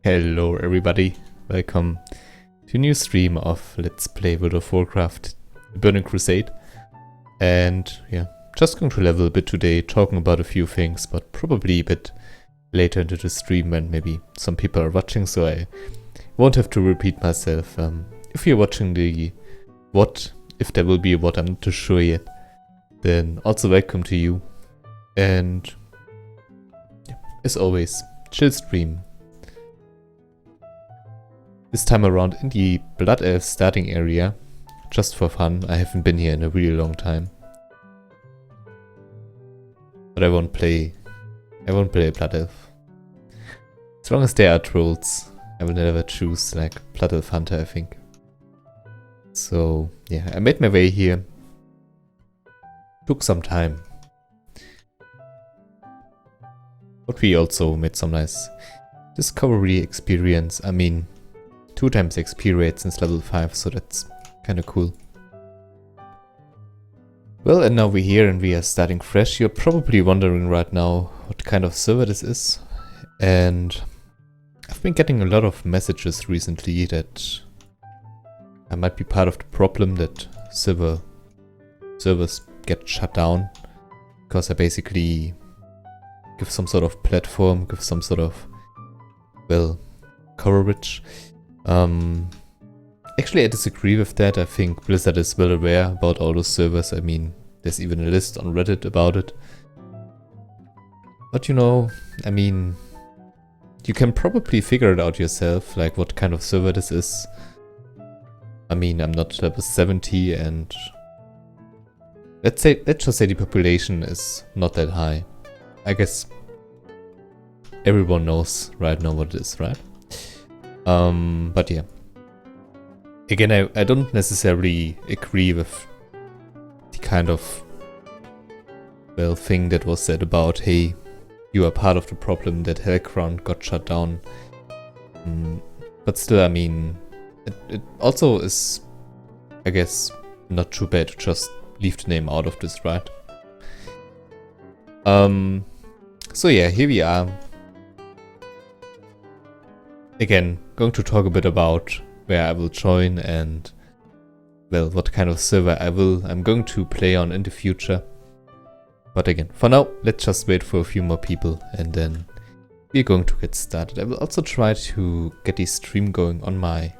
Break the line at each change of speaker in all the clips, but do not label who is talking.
Hello everybody, welcome to a new stream of Let's Play World of Warcraft Burning Crusade. And yeah, just going to level a bit today, talking about a few things, but probably a bit later into the stream when maybe some people are watching, so I won't have to repeat myself. If you're watching the what, if there will be a what, I'm not too sure yet, then also welcome to you. And yeah, as always, chill stream. This time around in the Blood Elf starting area, just for fun. I haven't been here in a really long time. But I won't play Blood Elf. As long as there are trolls, I will never choose like Blood Elf Hunter, I think. So yeah, I made my way here. Took some time. But we also made some nice discovery experience. I mean, 2 times XP rate since level 5, so that's kinda cool. Well, and now we're here and we are starting fresh. You're probably wondering right now what kind of server this is. And I've been getting a lot of messages recently that I might be part of the problem that servers get shut down. Because I basically give some sort of platform, give some sort of, well, coverage. Actually I disagree with that. I think Blizzard is well aware about all those servers. I mean, there's even a list on Reddit about it. But you know, I mean, you can probably figure it out yourself, like what kind of server this is. I mean, I'm not level 70 and let's just say the population is not that high. I guess everyone knows right now what it is, right? But yeah. Again, I don't necessarily agree with the kind of, well, thing that was said about, hey, you are part of the problem that Hellcrown got shut down. But still, I mean, it also is, I guess, not too bad to just leave the name out of this, right? So yeah, here we are. Again, going to talk a bit about where I will join and, well, what kind of server I'm going to play on in the future. But again, for now, let's just wait for a few more people and then we're going to get started. I will also try to get the stream going on my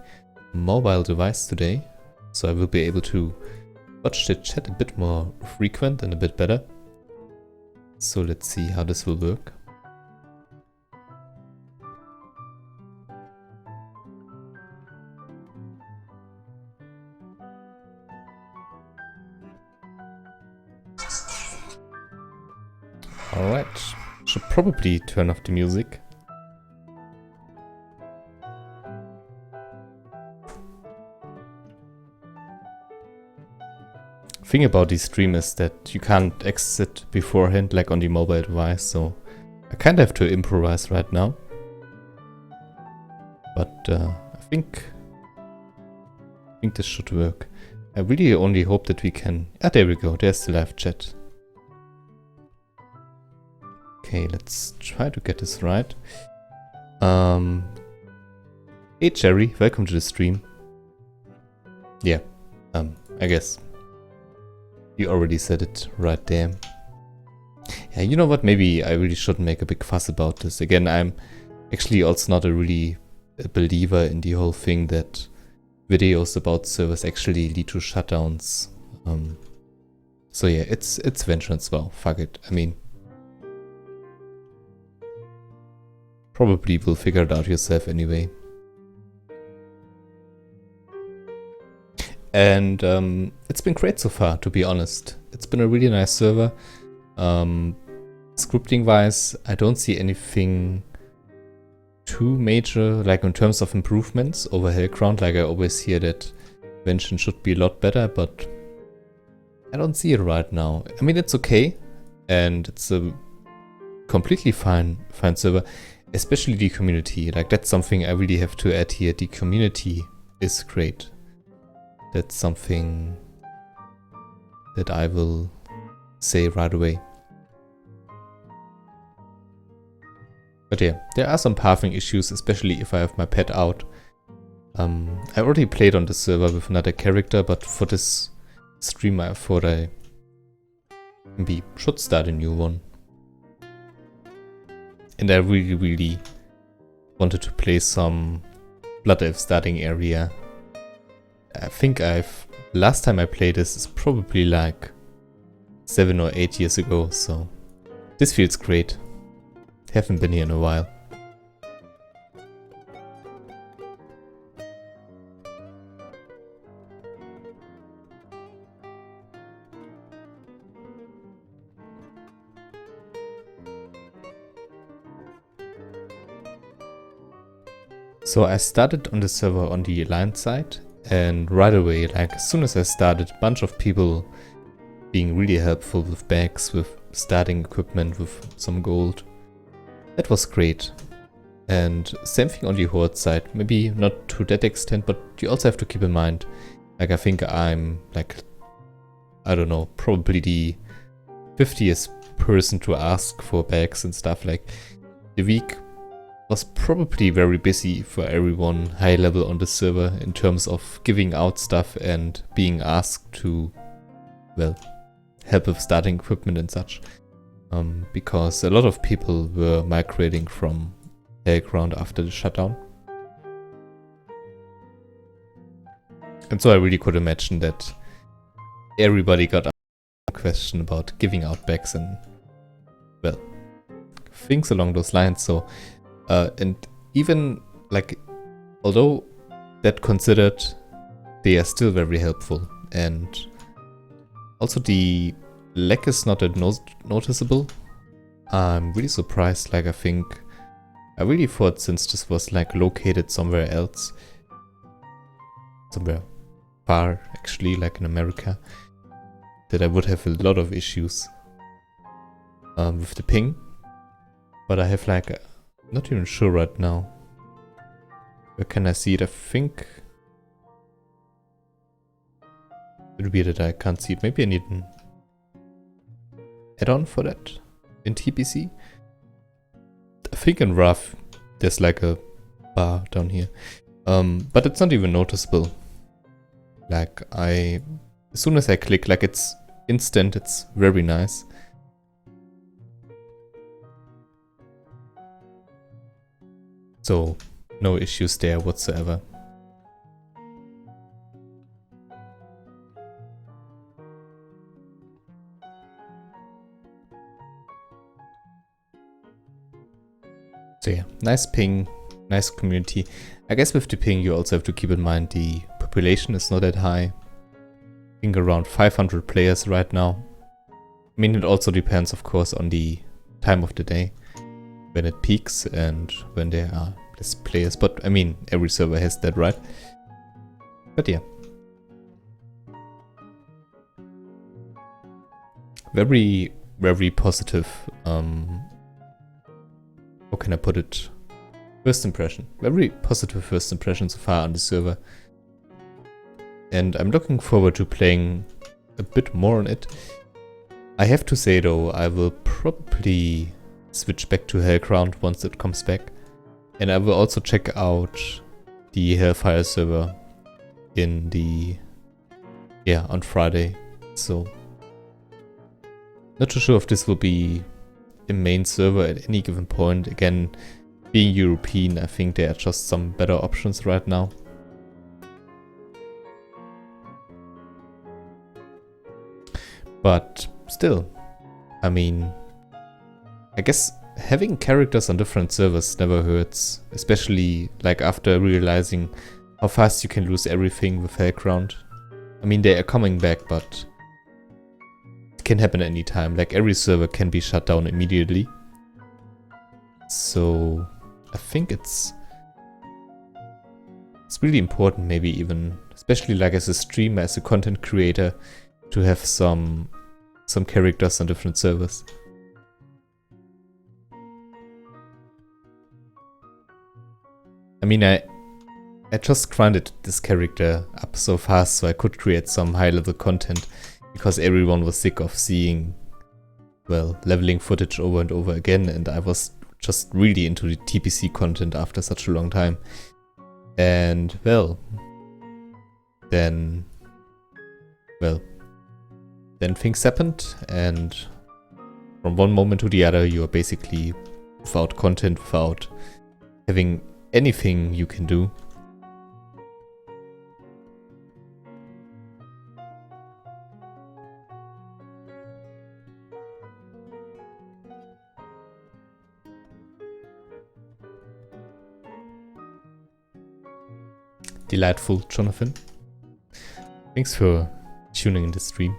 mobile device today, so I will be able to watch the chat a bit more frequent and a bit better. So let's see how this will work. Alright, should probably turn off the music. Thing about these streams is that you can't exit beforehand like on the mobile device, so I kinda have to improvise right now. But I think this should work. I really only hope that we can... Ah, there we go, there's the live chat. Okay, let's try to get this right. Hey Jerry, welcome to the stream. Yeah, I guess you already said it right there. Yeah, you know what, maybe I really shouldn't make a big fuss about this. Again, I'm actually also not a believer in the whole thing that videos about servers actually lead to shutdowns. So yeah, it's vengeance. Well, fuck it. I mean, probably will figure it out yourself anyway. And it's been great so far, to be honest. It's been a really nice server. Scripting wise, I don't see anything too major, like in terms of improvements over Hellcrown. Like I always hear that Vengeance should be a lot better, but I don't see it right now. I mean, it's okay, and it's a completely fine server. Especially the community, like that's something I really have to add here. The community is great. That's something that I will say right away. But yeah, there are some pathing issues, especially if I have my pet out. I already played on the server with another character, but for this stream I thought I maybe should start a new one. And I really wanted to play some Blood Elf starting area. I think last time I played this is probably like 7 or 8 years ago, so this feels great. Haven't been here in a while. So I started on the server on the Alliance side, and right away, like as soon as I started, a bunch of people being really helpful with bags, with starting equipment, with some gold. That was great. And same thing on the Horde side, maybe not to that extent, but you also have to keep in mind, like I think I'm like, I don't know, probably the 50th person to ask for bags and stuff. Like the week was probably very busy for everyone high level on the server in terms of giving out stuff and being asked to, well, help with starting equipment and such. Because a lot of people were migrating from Hellground after the shutdown. And so I really could imagine that everybody got a question about giving out bags and, well, things along those lines. So and even like, although that considered, they are still very helpful, and also the lag is not that noticeable. I'm really surprised. Like I really thought, since this was like located somewhere else, somewhere far actually, like in America, that I would have a lot of issues with the ping. But I have like not even sure right now. Where can I see it? I think it would be that I can't see it. Maybe I need an add-on for that in TBC. I think in rough there's like a bar down here, but it's not even noticeable. Like as soon as I click, like it's instant. It's very nice. So, no issues there whatsoever. So yeah, nice ping, nice community. I guess with the ping you also have to keep in mind the population is not that high. I think around 500 players right now. I mean, it also depends, of course, on the time of the day, when it peaks and when there are less players. But I mean, every server has that, right? But yeah. Very, very positive, how can I put it? First impression. Very positive first impression so far on the server. And I'm looking forward to playing a bit more on it. I have to say though, I will probably switch back to Hellground once it comes back, and I will also check out the Hellfire server on Friday. So not too sure if this will be a main server at any given point. Again, being European, I think there are just some better options right now. But still, I mean, I guess having characters on different servers never hurts, especially like after realizing how fast you can lose everything with Hellground. I mean, they are coming back, but it can happen anytime. Like every server can be shut down immediately. So I think it's really important, maybe even, especially like as a streamer, as a content creator, to have some characters on different servers. I mean, I just grinded this character up so fast so I could create some high-level content, because everyone was sick of seeing, well, leveling footage over and over again, and I was just really into the TBC content after such a long time. And well, then things happened, and from one moment to the other you are basically without content, without having anything you can do. Delightful, Jonathan. Thanks for tuning in the stream.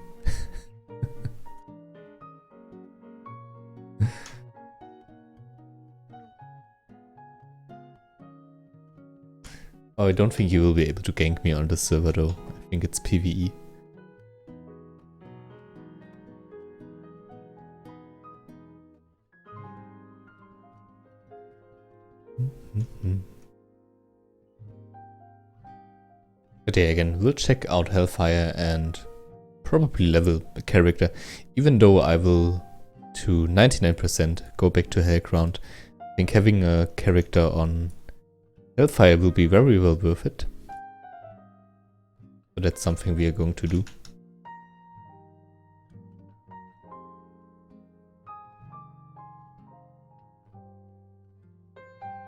Oh, I don't think you will be able to gank me on the server though. I think it's PvE. But yeah, again, we'll check out Hellfire and probably level a character, even though I will to 99% go back to Hellground. I think having a character on Hellfire will be very well worth it. So that's something we are going to do.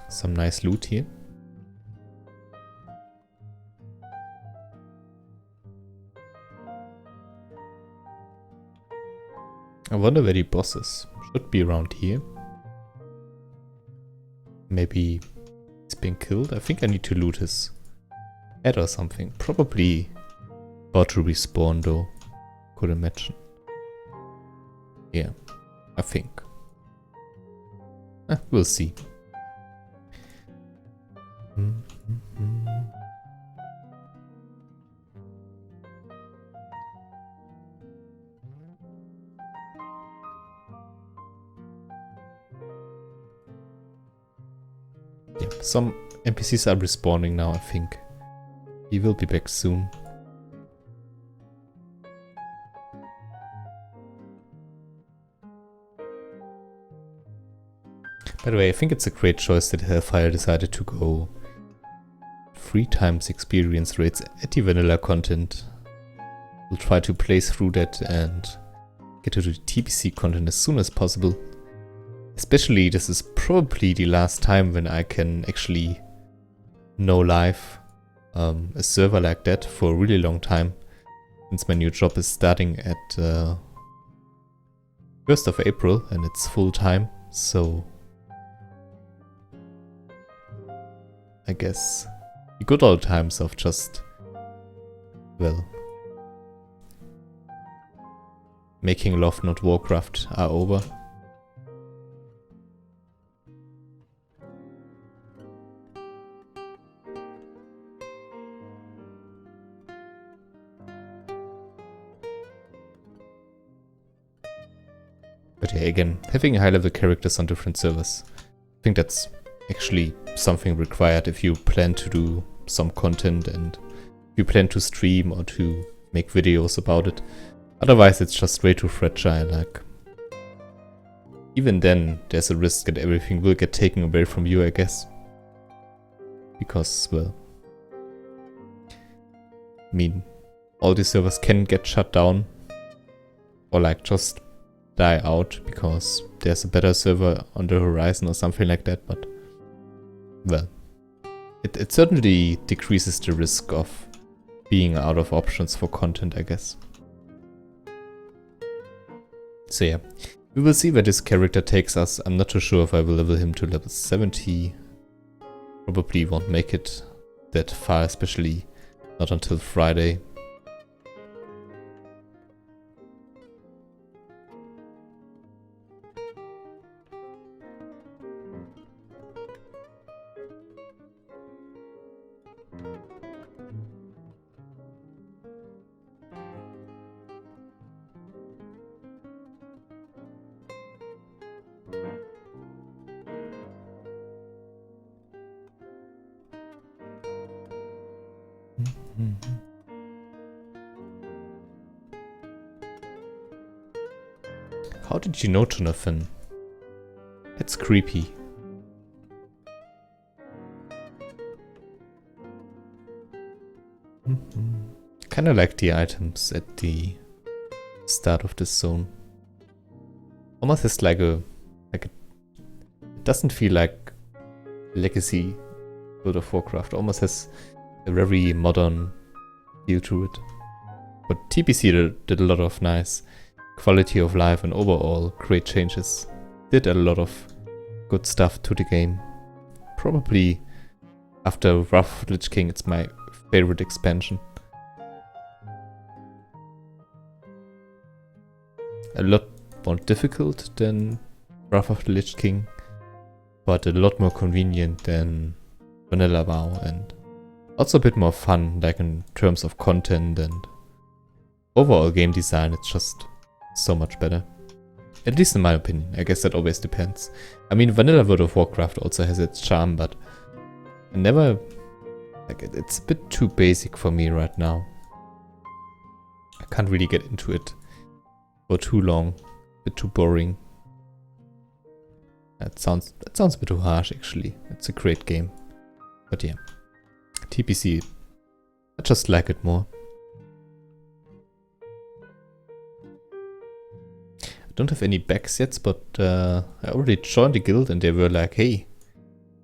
Some nice loot here. I wonder where the boss is. Should be around here. Maybe he's been killed. I think I need to loot his head or something. Probably about to respawn though. Could imagine. Yeah, I think. We'll see. Yeah, some NPCs are respawning now, I think. He will be back soon. By the way, I think it's a great choice that Hellfire decided to go 3 times experience rates at the vanilla content. We'll try to play through that and get to the TBC content as soon as possible. Especially, this is probably the last time when I can actually know live a server like that for a really long time, since my new job is starting at 1st of April and it's full time, so I guess the good old times of just, well, making love not Warcraft are over. But yeah, again, having high-level characters on different servers, I think that's actually something required if you plan to do some content and you plan to stream or to make videos about it. Otherwise, it's just way too fragile. Like, even then, there's a risk that everything will get taken away from you, I guess. Because, well, I mean, all these servers can get shut down or like just die out because there's a better server on the horizon or something like that, but well, it certainly decreases the risk of being out of options for content, I guess. So yeah, we will see where this character takes us. I'm not too sure if I will level him to level 70. Probably won't make it that far, especially not until Friday. How did you know, Jonathan? That's creepy. Kinda like the items at the start of this zone. Almost has like a it doesn't feel like legacy World of Warcraft. Almost has a very modern feel to it. But TBC did a lot of nice quality of life and overall great changes. Did a lot of good stuff to the game. Probably after Wrath of Lich King, it's my favorite expansion. A lot more difficult than Wrath of the Lich King, but a lot more convenient than Vanilla WoW, and also a bit more fun, like in terms of content and overall game design. It's just so much better. At least in my opinion. I guess that always depends. I mean, Vanilla World of Warcraft also has its charm, but I never... like, it's a bit too basic for me right now. I can't really get into it for too long. A bit too boring. That sounds a bit too harsh, actually. It's a great game. But yeah. TBC, I just like it more. I don't have any bags yet, but I already joined the guild and they were like, hey,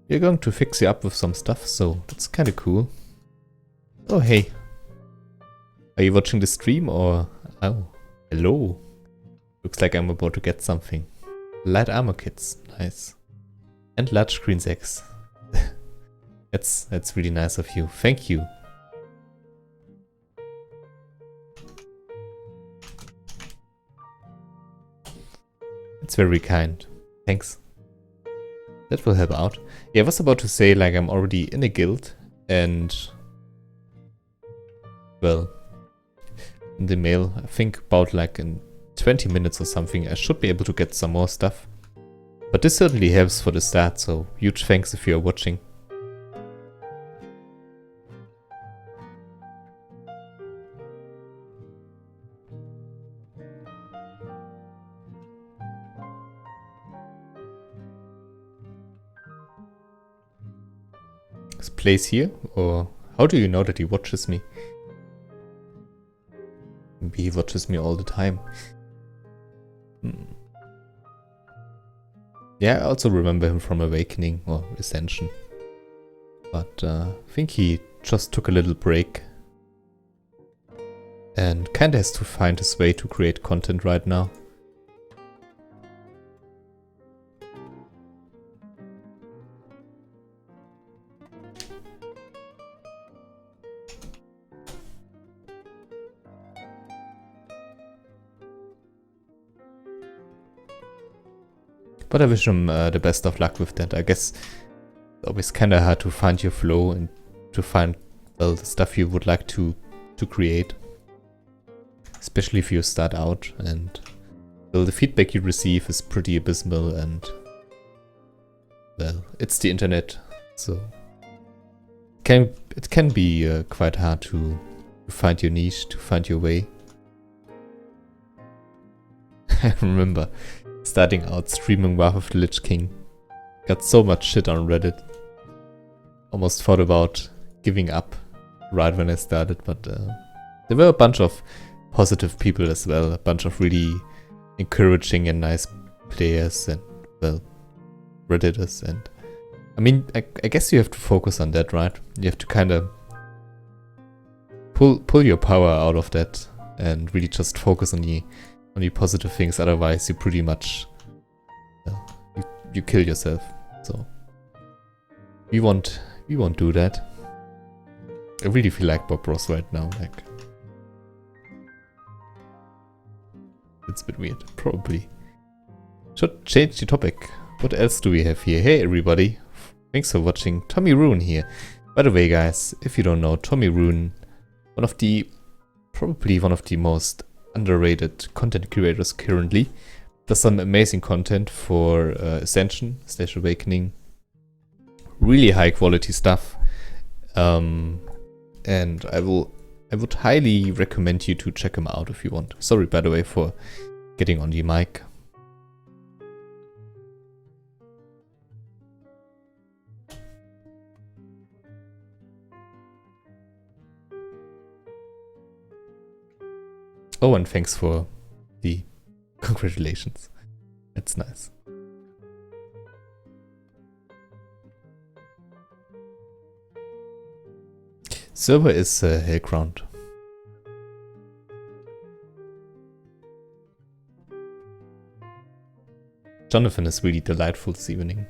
we're going to fix you up with some stuff, so that's kind of cool. Oh, hey. Are you watching the stream or... oh, hello. Looks like I'm about to get something. Light armor kits, nice. And large screen sacks. That's really nice of you. Thank you. It's very kind. Thanks. That will help out. Yeah, I was about to say, like, I'm already in a guild and... well, in the mail, I think about like in 20 minutes or something, I should be able to get some more stuff. But this certainly helps for the start, so huge thanks if you're watching. This plays here? Or how do you know that he watches me? Maybe he watches me all the time. Yeah, I also remember him from Awakening or Ascension. But I think he just took a little break. And kinda has to find his way to create content right now. But I wish him the best of luck with that. I guess it's always kinda hard to find your flow and to find, well, the stuff you would like to create. Especially if you start out and, well, the feedback you receive is pretty abysmal and, well, it's the internet, so it can be quite hard to find your niche, to find your way. I remember starting out streaming Wrath of the Lich King. Got so much shit on Reddit. Almost thought about giving up right when I started, but there were a bunch of positive people as well. A bunch of really encouraging and nice players and, well, Redditors. And I mean, I guess you have to focus on that, right? You have to kind of pull your power out of that and really just focus on the positive things. Otherwise, you pretty much you kill yourself. So we won't do that. I really feel like Bob Ross right now. Like, it's a bit weird. Probably should change the topic. What else do we have here? Hey everybody, thanks for watching. Tommy Rune here. By the way, guys, if you don't know, Tommy Rune, probably one of the most underrated content creators currently. Does some amazing content for Ascension / Awakening. Really high quality stuff. And I would highly recommend you to check him out if you want. Sorry, by the way, for getting on the mic. Oh, and thanks for the congratulations. That's nice. Server is Hellground. Jonathan is really delightful this evening.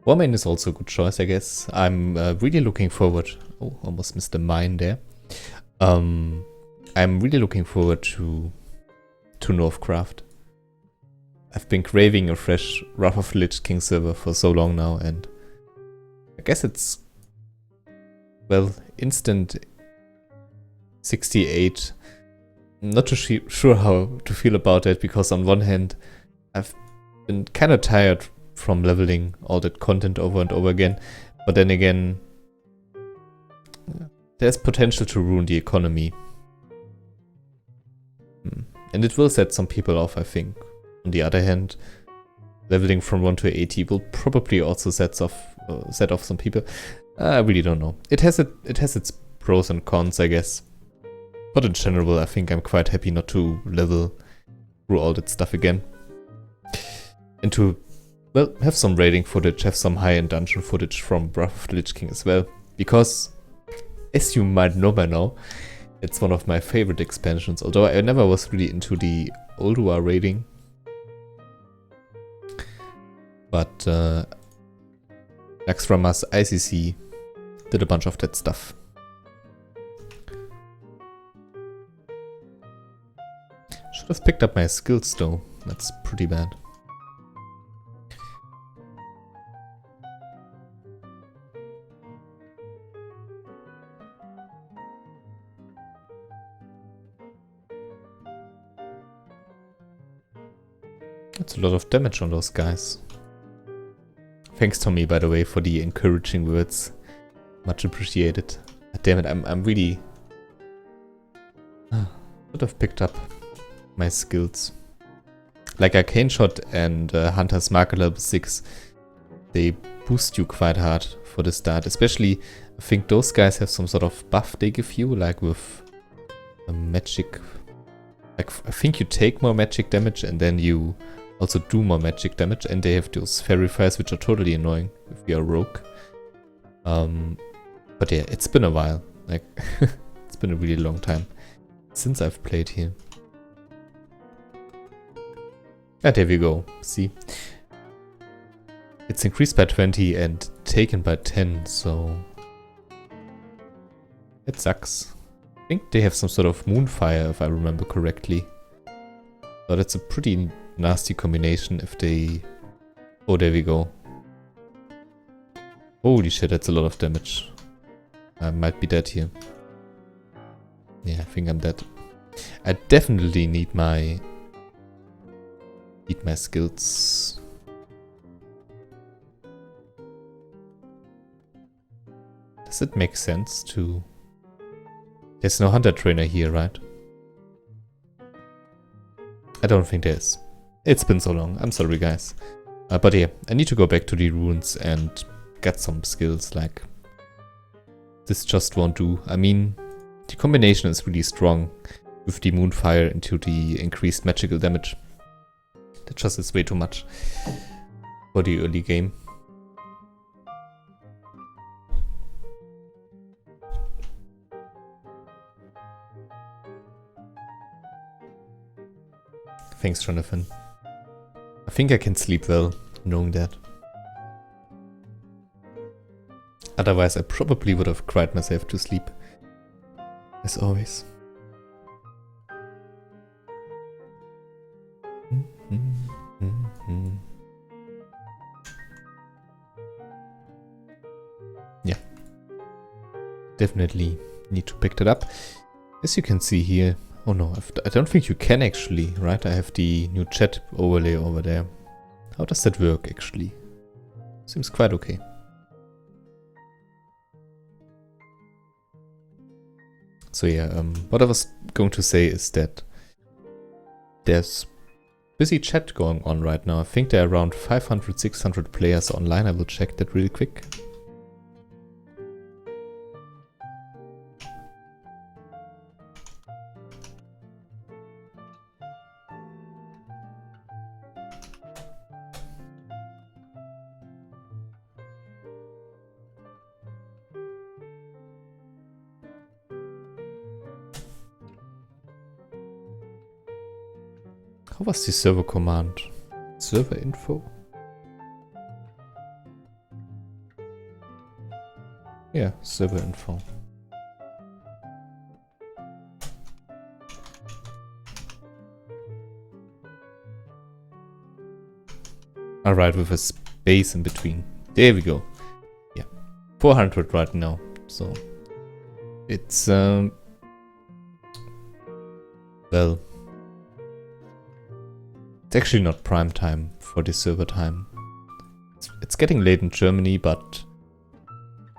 Warmain is also a good choice, I guess. I'm really looking forward. Oh, almost missed the mine there. I'm really looking forward to Northcraft. I've been craving a fresh Wrath of the Lich King server for so long now, and I guess it's, well, instant 68. I'm not too sure how to feel about that, because on one hand, I've been kind of tired from leveling all that content over and over again, but then again, there's potential to ruin the economy. And it will set some people off, I think. On the other hand, leveling from 1 to 80 will probably also set off some people. I really don't know. It has its pros and cons, I guess. But in general, I think I'm quite happy not to level through all that stuff again. And to, well, have some raiding footage, have some high-end dungeon footage from Wrath of the Lich King as well. Because, as you might know by now, it's one of my favorite expansions, although I never was really into the Oldua raiding. But Naxxramas ICC did a bunch of that stuff. Should have picked up my skills though, that's pretty bad. That's a lot of damage on those guys. Thanks Tommy, by the way, for the encouraging words. Much appreciated. Damn it, I'm really... Should have picked up my skills. Like Arcane Shot and Hunter's Marker level 6, they boost you quite hard for the start. Especially, I think those guys have some sort of buff they give you, like with a magic... Like, I think you take more magic damage and then you also do more magic damage, and they have those fairy fires which are totally annoying if you're a rogue. But yeah, it's been a while. Like, it's been a really long time since I've played here. Ah, there we go. See? It's increased by 20 and taken by 10, so... It sucks. I think they have some sort of moonfire, if I remember correctly. But it's a pretty nasty combination if they... Oh, there we go. Holy shit, that's a lot of damage. I might be dead here. Yeah, I think I'm dead. I definitely need my... skills. Does it make sense to... There's no hunter trainer here, right? I don't think there is. It's been so long. I'm sorry, guys. But yeah, I need to go back to the ruins and get some skills. Like, this just won't do. I mean, the combination is really strong with the moonfire into the increased magical damage. That just is way too much for the early game. Thanks, Jonathan. I think I can sleep well knowing that. Otherwise, I probably would have cried myself to sleep. As always. Yeah. Definitely need to pick that up. As you can see here... Oh no, I don't think you can actually, right? I have the new chat overlay over there. How does that work actually? Seems quite okay. So yeah, what I was going to say is that there's busy chat going on right now. I think there are around 500, 600 players online. I will check that really quick. How was the server command? Server info? Yeah, server info. Alright, with a space in between. There we go. Yeah. 400 right now. So it's well, it's actually not prime time for the server time. It's getting late in Germany, but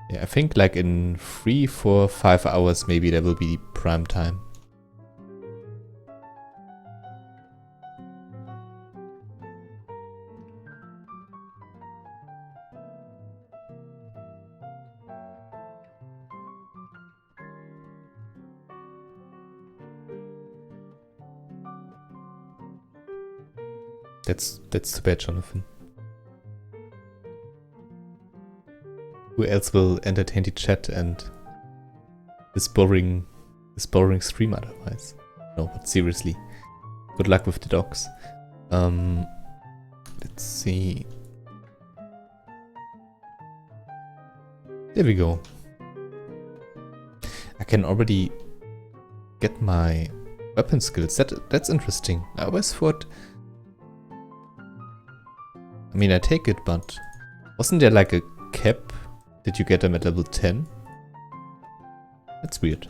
yeah, I think like in 3, 4, 5 hours maybe there will be prime time. That's too bad, Jonathan. Who else will entertain the chat and this boring stream otherwise? No, but seriously. Good luck with the dogs. Let's see. There we go. I can already get my weapon skills. That's interesting. I always thought... I mean, I take it, but wasn't there like a cap? Did you get them at level 10? That's weird.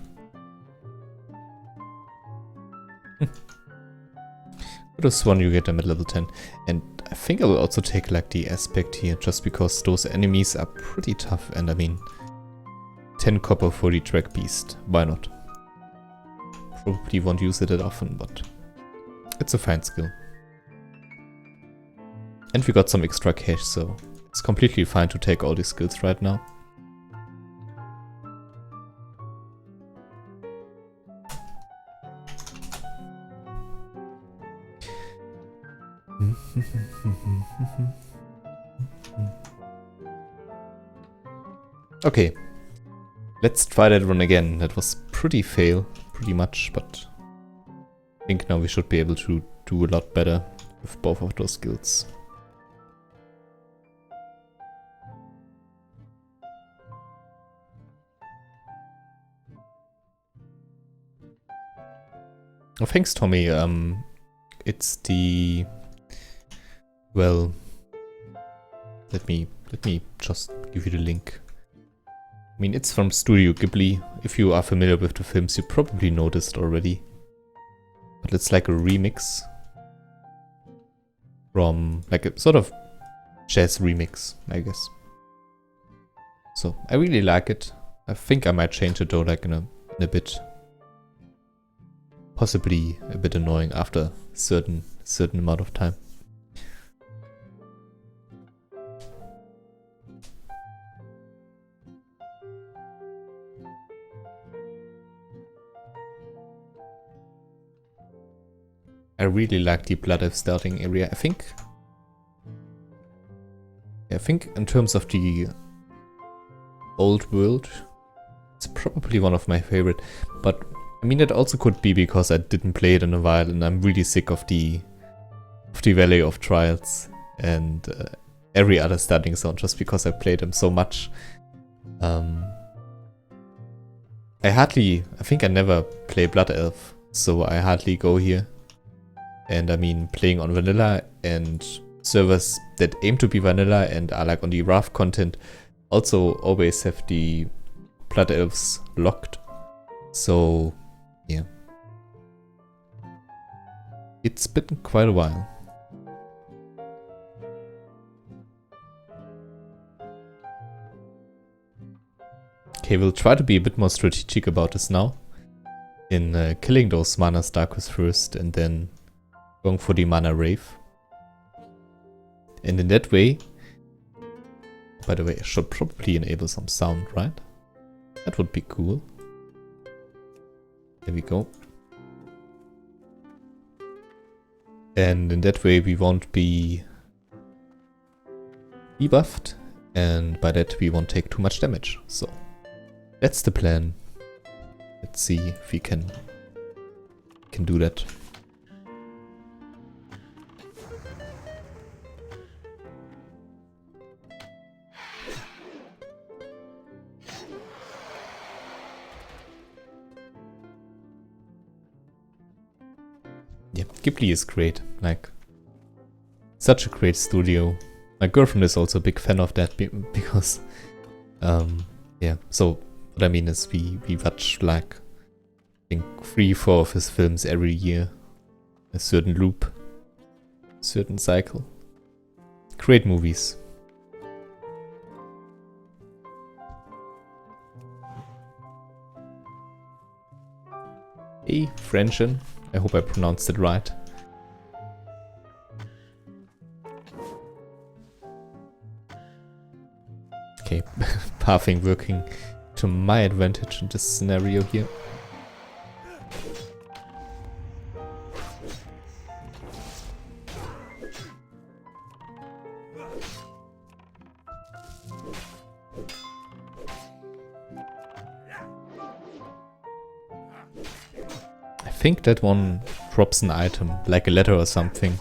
Could have sworn you get them at level 10. And I think I will also take like the aspect here, just because those enemies are pretty tough. And I mean, 10 copper for the drag beast. Why not? Probably won't use it that often, but it's a fine skill. And we got some extra cash, so it's completely fine to take all these skills right now. Okay, let's try that run again. That was pretty fail, pretty much, but I think now we should be able to do a lot better with both of those skills. Oh, thanks, Tommy. It's the... Well... Let me just give you the link. I mean, it's from Studio Ghibli. If you are familiar with the films, you probably noticed already. But it's like a remix. From... like a sort of jazz remix, I guess. So, I really like it. I think I might change it though, like in a bit. Possibly a bit annoying after a certain amount of time. I really like the Blood Elf starting area. I think in terms of the old world, it's probably one of my favorite, but I mean, it also could be because I didn't play it in a while and I'm really sick of the Valley of Trials and every other starting zone just because I played them so much. I think I never play Blood Elf, so I hardly go here. And I mean, playing on vanilla and servers that aim to be vanilla and are like on the rough content also always have the Blood Elves locked. So... yeah. It's been quite a while. Okay, we'll try to be a bit more strategic about this now. In killing those mana Starkers first and then going for the mana Wraith. And in that way... By the way, I should probably enable some sound, right? That would be cool. There we go. And in that way we won't be debuffed, and by that we won't take too much damage. So that's the plan. Let's see if we can do that. Ghibli is great. Like, such a great studio. My girlfriend is also a big fan of that because, yeah. So what I mean is we watch like, I think 3-4 of his films every year. A certain loop, certain cycle. Great movies. Hey, Frenchin. I hope I pronounced it right. Okay, pathing working to my advantage in this scenario here. I think that one drops an item, like a letter or something.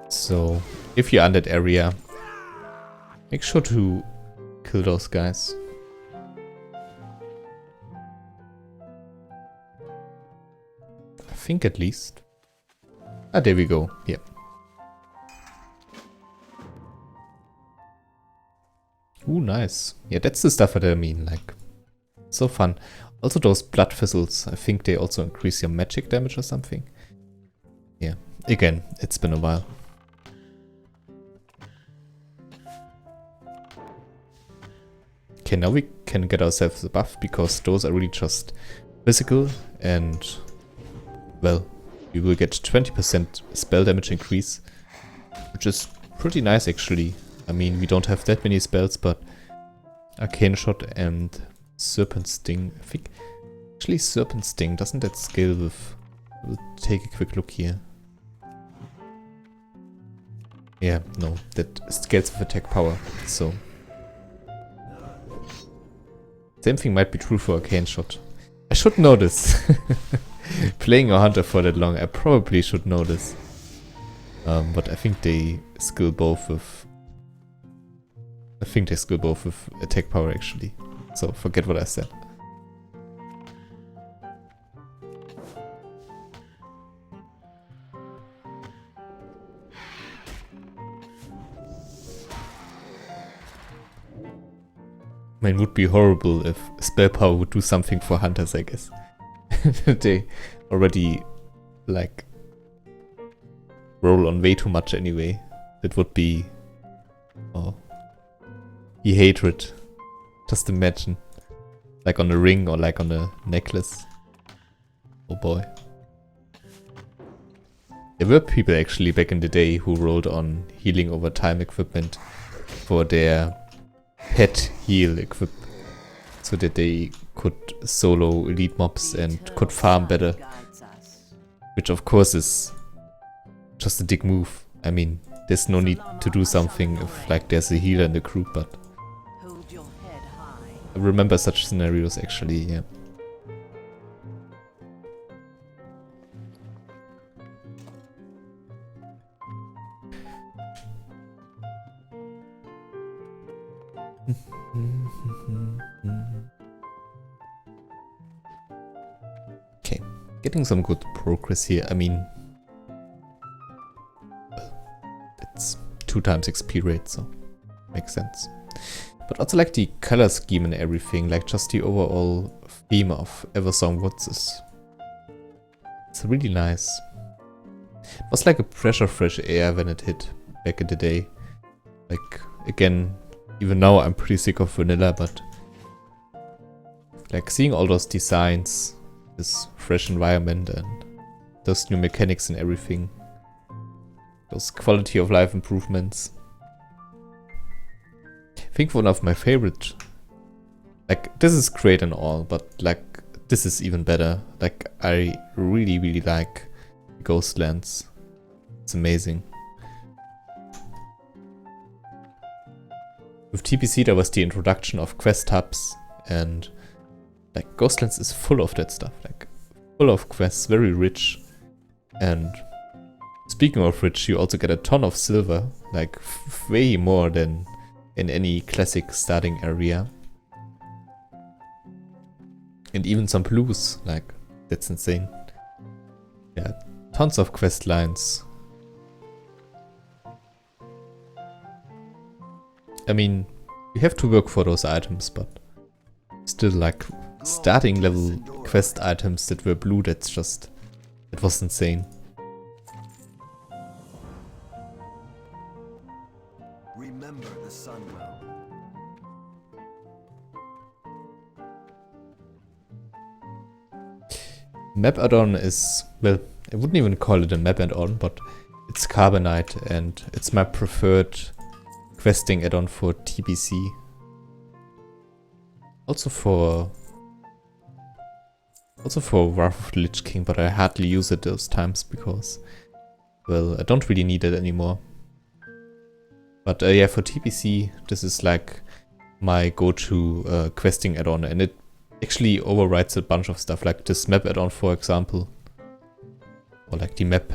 So, if you're in that area, make sure to kill those guys. I think at least. Ah, there we go. Yeah. Ooh, nice. Yeah, that's the stuff that I mean, like, so fun. Also those blood fizzles, I think they also increase your magic damage or something. Yeah, again, it's been a while. Okay, now we can get ourselves a buff because those are really just physical and, well, we will get 20% spell damage increase, which is pretty nice actually. I mean, we don't have that many spells, but Arcane Shot and Serpent Sting, I think. Actually, Serpent Sting, doesn't that scale with... We'll take a quick look here. Yeah, no, that scales with attack power, so... Same thing might be true for Arcane Shot. I should know this. Playing a hunter for that long, I probably should know this. But I think they skill both with... I think they skill both with attack power actually. So forget what I said. I mean, it would be horrible if spell power would do something for hunters, I guess. They already, like, roll on way too much anyway. It would be... Oh. The hatred. Just imagine. Like on a ring or like on a necklace. Oh boy. There were people actually back in the day who rolled on healing over time equipment for their pet heal equip. So that they could solo elite mobs and could farm better. Which of course is just a dick move. I mean, there's no need to do something if like there's a healer in the group, but I remember such scenarios actually, yeah. Okay, getting some good progress here. I mean, it's 2 times XP rate, so makes sense. But also like the color scheme and everything, like just the overall theme of Eversong Woods is... It's really nice. It was like a breath of fresh air when it hit back in the day. Like, again, even now I'm pretty sick of vanilla, but... Like seeing all those designs, this fresh environment and those new mechanics and everything. Those quality of life improvements. I think one of my favorite, like, this is great and all, but like, this is even better. Like, I really like Ghostlands. It's amazing. With TBC there was the introduction of quest hubs, and like Ghostlands is full of that stuff, like full of quests, very rich. And speaking of rich, you also get a ton of silver, like way more than in any classic starting area. And even some blues, like, that's insane. Yeah, tons of quest lines. I mean, you have to work for those items, but still, like, starting level quest items that were blue, it was insane.
Remember the sun well.
Map add-on is, well, I wouldn't even call it a map add-on, but it's Carbonite and it's my preferred questing add-on for TBC. Also for Wrath of the Lich King, but I hardly use it those times because, well, I don't really need it anymore. But yeah, for TBC, this is like my go-to questing add-on, and it actually overrides a bunch of stuff, like this map add-on, for example. Or like the map,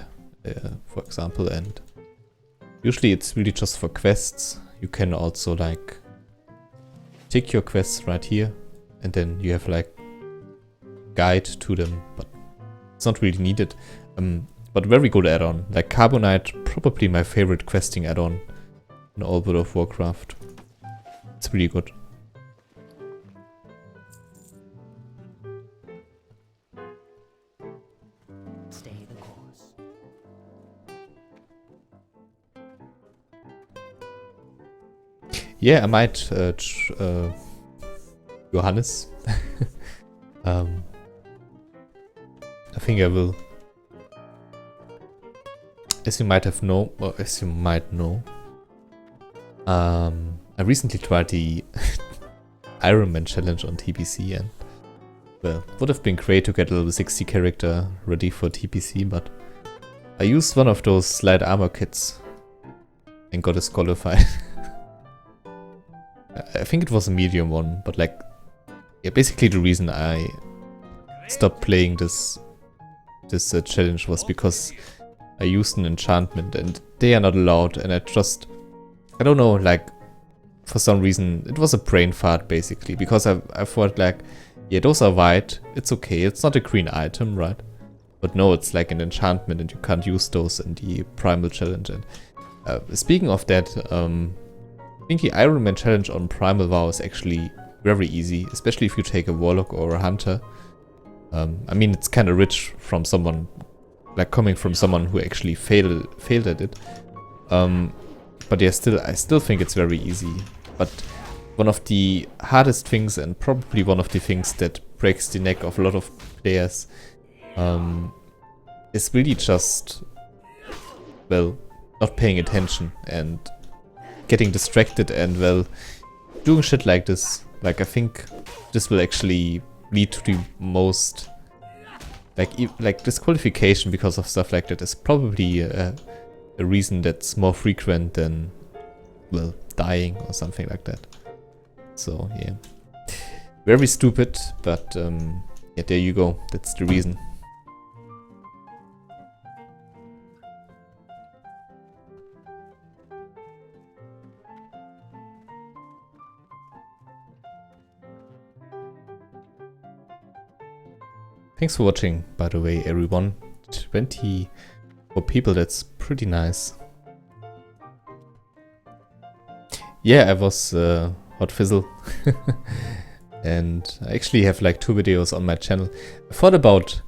for example, and usually it's really just for quests. You can also like take your quests right here, and then you have like guide to them, but it's not really needed. But very good add-on. Like Carbonite, probably my favorite questing add-on in all World of Warcraft. It's really good.
Stay the course.
Yeah, I might Johannes. I think I will. As you might know, I recently tried the Iron Man challenge on TBC, and well, would have been great to get a level 60 character ready for TBC, but I used one of those light armor kits and got disqualified. I think it was a medium one, but like, yeah, basically the reason I stopped playing this challenge was because I used an enchantment and they are not allowed, and I don't know, like, for some reason it was a brain fart basically, because I thought like, yeah, those are white, it's okay, it's not a green item, right? But no, it's like an enchantment and you can't use those in the primal challenge. And speaking of that, I think the Iron Man challenge on Primal WoW is actually very easy, especially if you take a Warlock or a Hunter. I mean, it's kind of rich from someone, like coming from someone who actually failed at it. But yeah, I still think it's very easy. But one of the hardest things, and probably one of the things that breaks the neck of a lot of players, is really just, well, not paying attention and getting distracted and, well, doing shit like this. Like, I think this will actually lead to the most, like disqualification because of stuff like that is probably a reason that's more frequent than, well, dying or something like that. So yeah, very stupid, but yeah, there you go, that's the reason. Thanks for watching, by the way, everyone. 24 people, that's pretty nice. Yeah, I was Hot Fizzle. And I actually have like 2 videos on my channel. I thought about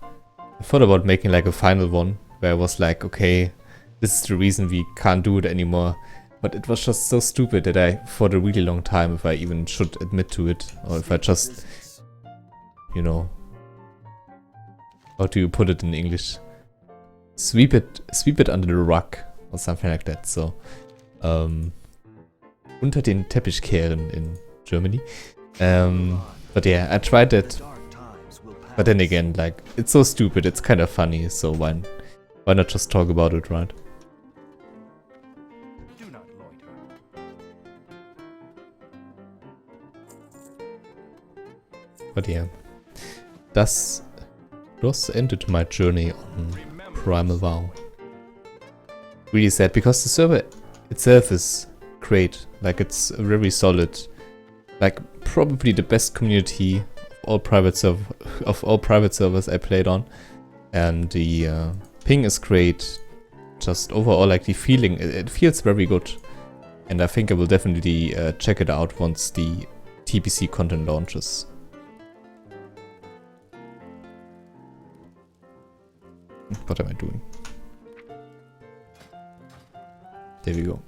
making like a final one where I was like, okay, this is the reason we can't do it anymore. But it was just so stupid that I thought a really long time if I even should admit to it, or if I just, you know, how do you put it in English? Sweep it under the rug or something like that. So, unter den Teppich kehren in Germany. But yeah, I tried it. But then again, like, it's so stupid, it's kind of funny, so why not just talk about it, right?
Do not loiter.
But yeah, thus ended my journey on Primal WoW. Really sad, because the server itself is great. Like, it's very solid. Like, probably the best community of all private servers I played on. And the ping is great. Just overall, like the feeling, it feels very good. And I think I will definitely check it out once the TBC content launches. What am I doing? There we go.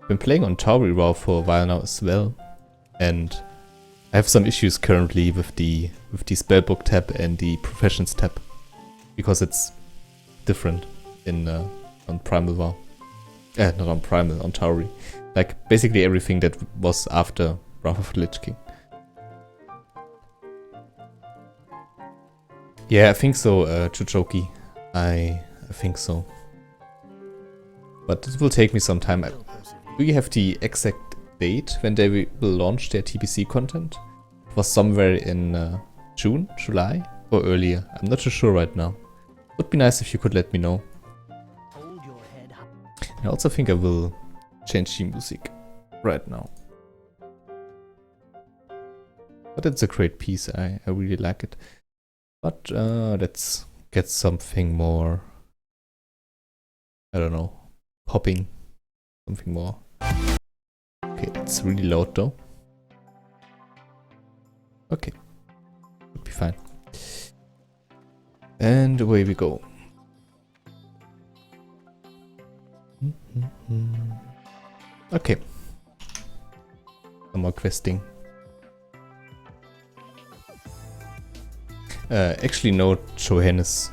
Been playing on Tauri Raw for a while now as well, and I have some issues currently with the spellbook tab and the professions tab, because it's different in on Primal WoW. Not on Primal, on Tauri. Like basically everything that was after Wrath of the Lich King. Yeah, I think so, Chuchoki. I think so. But it will take me some time. Do you have the exact date when they will launch their TBC content? It was somewhere in June, July, or earlier. I'm not too sure right now. Would be nice if you could let me know. I also think I will change the music right now. But it's a great piece. I really like it. But let's get something more, I don't know, popping. Something more. Okay, it's really loud though. Okay, would be fine. And away we go. Okay. Some more questing. Actually no, Johannes.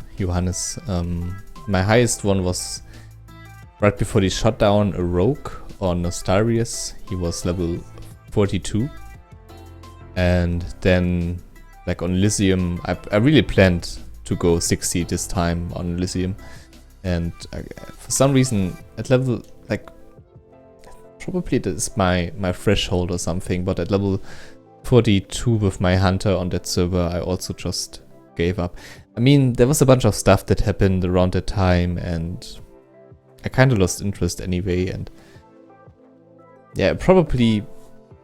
My highest one was right before the shutdown, a rogue on Astarius. He was level 42. And then, like on Elysium, I really planned to go 60 this time on Elysium. And for some reason, at level, like, probably it is my threshold or something, but at level 42 with my hunter on that server, I also just gave up. I mean, there was a bunch of stuff that happened around that time, and I kind of lost interest anyway, and yeah, probably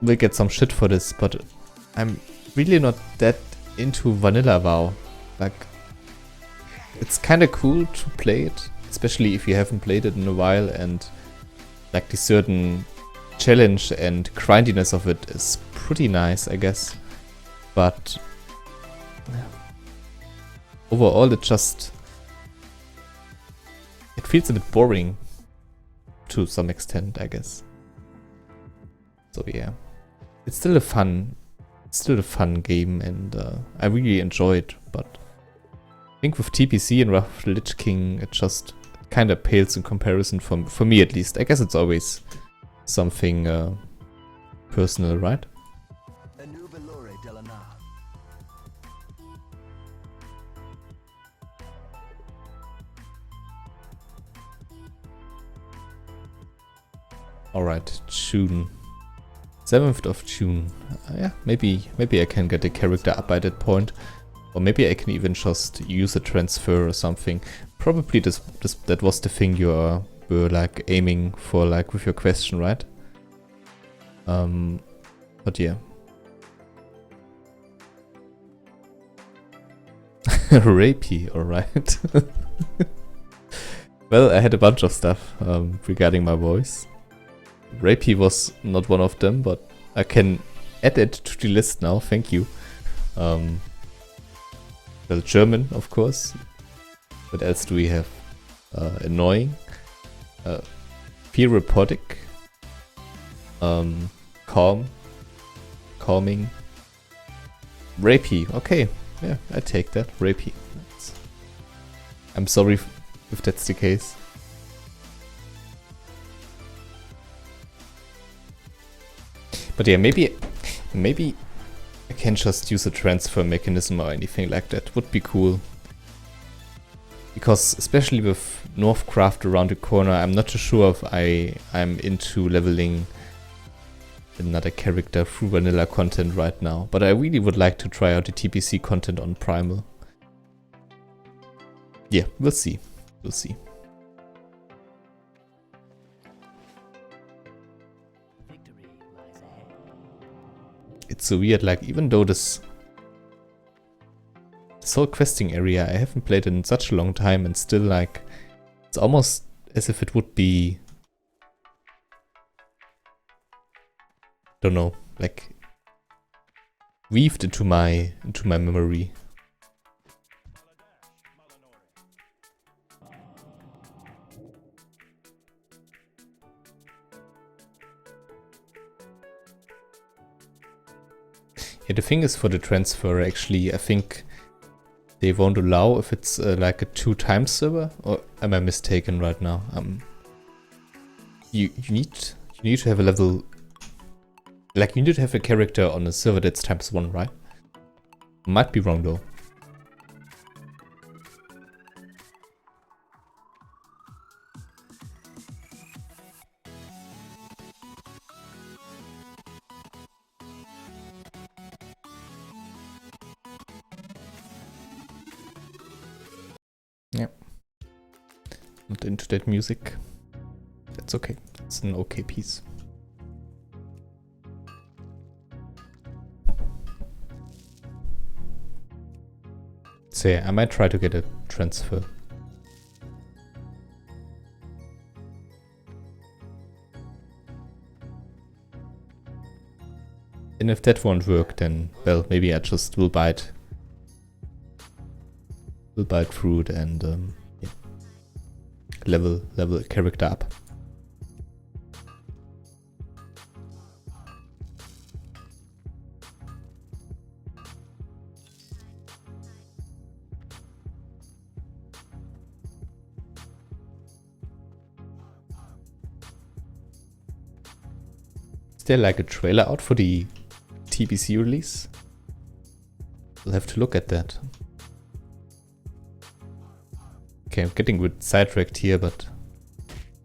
will get some shit for this, but I'm really not that into vanilla WoW. Like, it's kind of cool to play it, especially if you haven't played it in a while, and like the certain challenge and grindiness of it is pretty nice, I guess. But yeah, overall it feels a bit boring to some extent, I guess. So yeah, it's still a fun game, and I really enjoy it. But I think with TBC and Wrath of the Lich King, it just kind of pales in comparison for me at least. I guess it's always something personal, right? Alright, June. 7th of June. Yeah, maybe I can get a character up by that point. Or maybe I can even just use a transfer or something. Probably that was the thing you were like aiming for, like with your question, right? But yeah. Rapey, alright. Well, I had a bunch of stuff regarding my voice. Rapey was not one of them, but I can add it to the list now, thank you. Well, German, of course. What else do we have? Annoying. Therapeutic. Calm. Calming. Rapey, okay. Yeah, I take that. Rapey. I'm sorry if that's the case. But yeah, maybe I can just use a transfer mechanism or anything like that. Would be cool. Because especially with Northcraft around the corner, I'm not too sure if I'm into leveling another character through vanilla content right now. But I really would like to try out the TBC content on Primal. Yeah, we'll see. We'll see. It's so weird, like, even though this this whole questing area, I haven't played in such a long time, and still like it's almost as if it would be, don't know, like weaved into my memory. Yeah, the thing is for the transfer, actually, I think they won't allow if it's like a 2x server, or am I mistaken right now? You need to have a level, like you need to have a character on a server that's ×1, right? Might be wrong though. Yeah. Not into that music. That's okay. It's an okay piece. So yeah, I might try to get a transfer. And if that won't work, then, well, maybe I just will bite fruit and yeah, level character up. Is there like a trailer out for the TBC release? We'll have to look at that. Okay, I'm getting a bit sidetracked here, but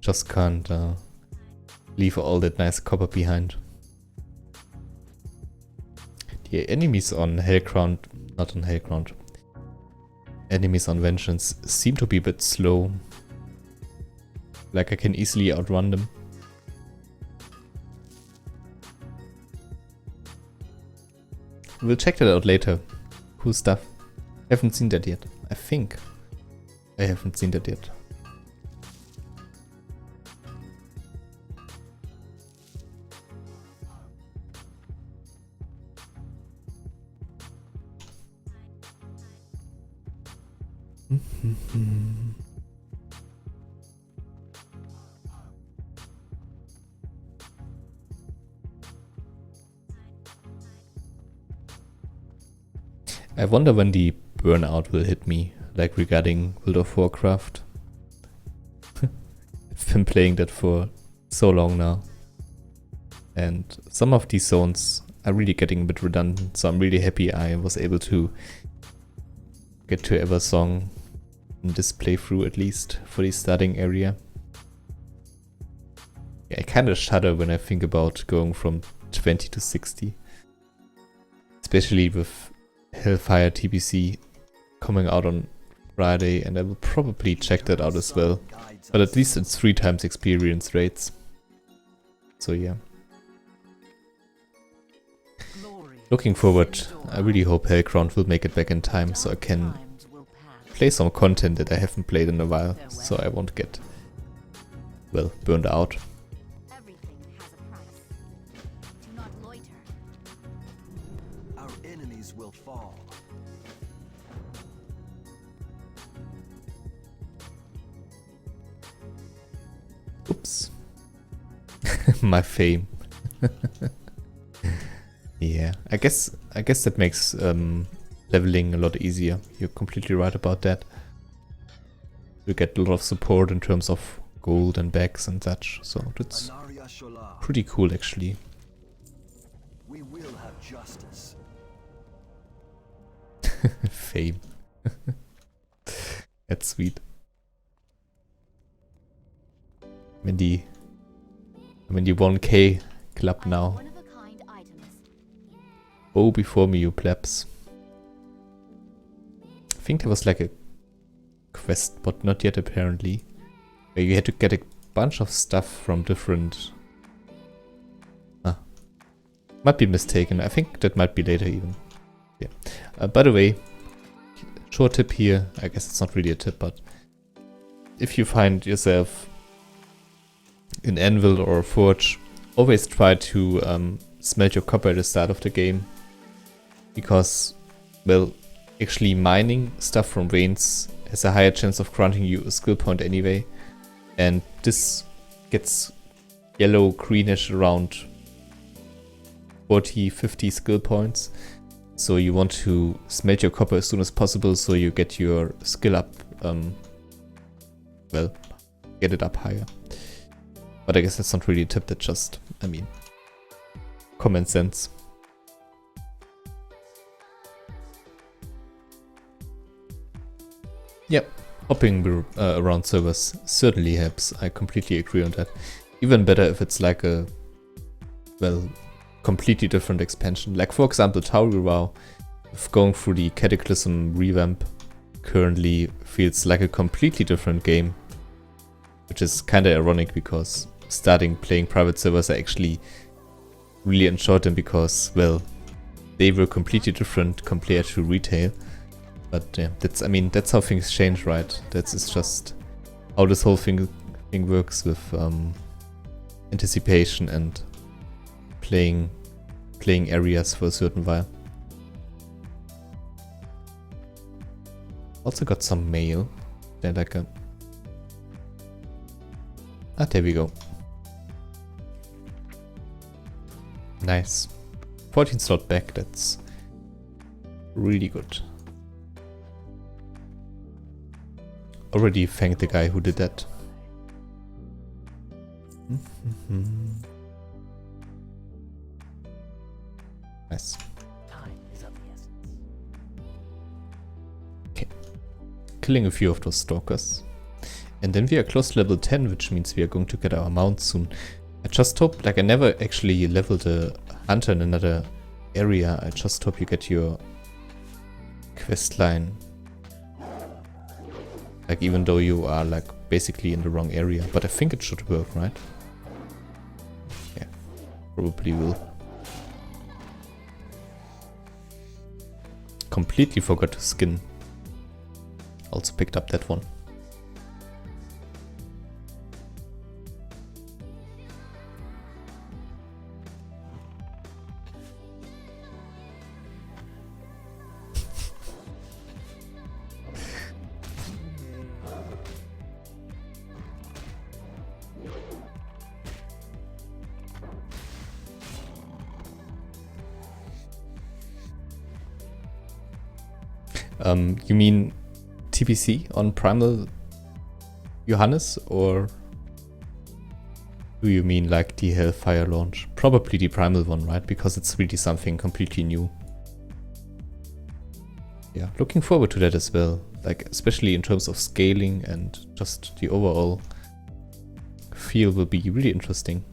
just can't leave all that nice copper behind. The enemies on Hellground, not on Hellground, enemies on Vengeance seem to be a bit slow. Like I can easily outrun them. We'll check that out later. Cool stuff. Haven't seen that yet. I think I haven't seen that yet. I wonder when the burnout will hit me, like regarding World of Warcraft. I've been playing that for so long now. And some of these zones are really getting a bit redundant, so I'm really happy I was able to get to Eversong in this playthrough, at least for the starting area. Yeah, I kinda shudder when I think about going from 20 to 60. Especially with Hellfire TBC coming out on Friday, and I will probably check that out as well. But at least it's 3x experience rates. So yeah. Looking forward. I really hope Hellground will make it back in time so I can play some content that I haven't played in a while, so I won't get, well, burned out. Oops. My fame. Yeah, I guess that makes leveling a lot easier. You're completely right about that. You get a lot of support in terms of gold and bags and such, so that's pretty cool actually.
We will have justice.
Fame. That's sweet. I'm in the 1K club now. Oh, before me, you plebs. I think there was like a quest, but not yet apparently, where you had to get a bunch of stuff from different... Might be mistaken. I think that might be later even. Yeah. By the way, Short tip here, I guess it's not really a tip, but if you find yourself in Anvil or Forge, always try to smelt your copper at the start of the game, because, well, actually mining stuff from veins has a higher chance of granting you a skill point anyway, and this gets yellow greenish around 40-50 skill points, so you want to smelt your copper as soon as possible so you get your skill up, well, get it up higher. But I guess that's not really a tip, that's just, I mean, common sense. Yep, hopping around servers certainly helps. I completely agree on that. Even better if it's like a, well, completely different expansion. Like for example, Tauri going through the Cataclysm revamp currently feels like a completely different game. Which is kind of ironic because starting playing private servers I actually really enjoyed them because, well, they were completely different compared to retail. But yeah, that's, I mean, that's how things change, right? That's just how this whole thing works with anticipation and playing areas for a certain while. Also got some mail. They're like a... Ah, there we go. Nice. 14 slot back, that's really good. Already thanked the guy who did that. Nice. Okay. Killing a few of those stalkers. And then we are close to level 10, which means we are going to get our mount soon. I just hope, like I never actually leveled a hunter in another area. I just hope you get your quest line. Like even though you are like basically in the wrong area. But I think it should work, right? Yeah, probably will. Completely forgot to skin. Also picked up that one. You mean TBC on Primal Johannes, or do you mean like the Hellfire launch? Probably the Primal one, right? Because it's really something completely new. Yeah, looking forward to that as well. Like, especially in terms of scaling and just the overall feel will be really interesting.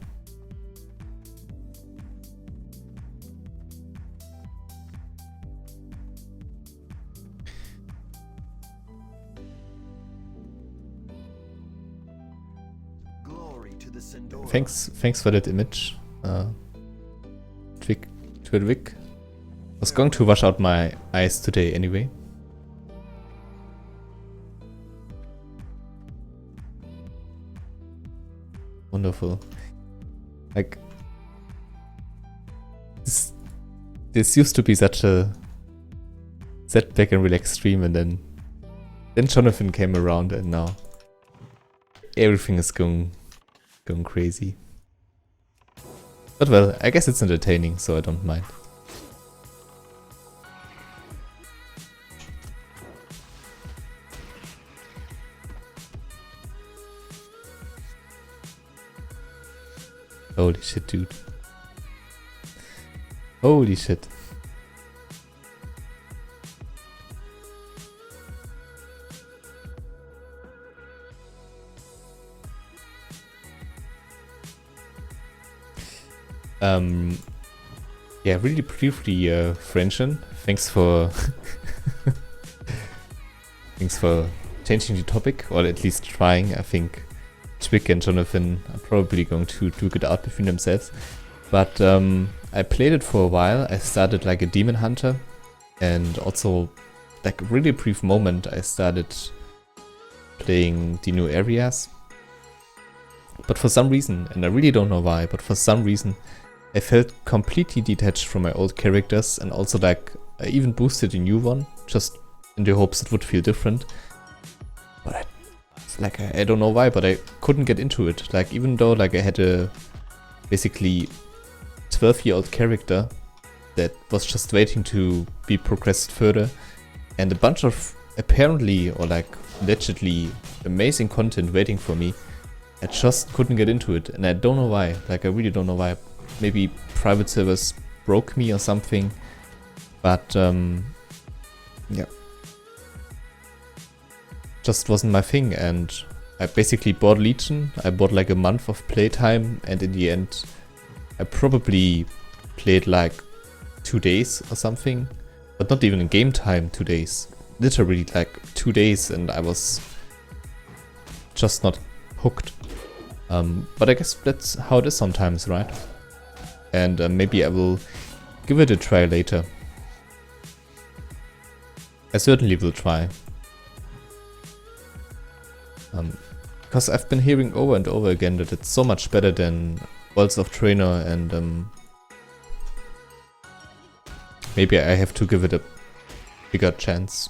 Thanks for that image, Twidwick. Was going to wash out my eyes today anyway. Wonderful. Like this used to be such a setback and relaxed stream, and then Jonathan came around, and now everything is going crazy. But well, I guess it's entertaining, so I don't mind. Holy shit, dude. Holy shit. Yeah, really briefly, Frenchen, thanks for thanks for changing the topic, or at least trying. I think Twick and Jonathan are probably going to duke it out between themselves. But I played it for a while. I started like a demon hunter, and also like a really brief moment I started playing the new areas. But for some reason, and I really don't know why, but for some reason I felt completely detached from my old characters, and also like I even boosted a new one just in the hopes it would feel different. But I don't know why, but I couldn't get into it. Like even though like I had a basically 12-year-old character that was just waiting to be progressed further, and a bunch of apparently or like allegedly amazing content waiting for me, I just couldn't get into it, and I don't know why. Like I really don't know why. Maybe private servers broke me or something, but yeah, just wasn't my thing. And I basically bought Legion. I bought like a month of playtime, and in the end I probably played like 2 days or something, but not even in game time. 2 days, literally like 2 days, and I was just not hooked. But I guess that's how it is sometimes, right? And maybe I will give it a try later. I certainly will try. Because I've been hearing over and over again that it's so much better than Worlds of Trainer, and maybe I have to give it a bigger chance.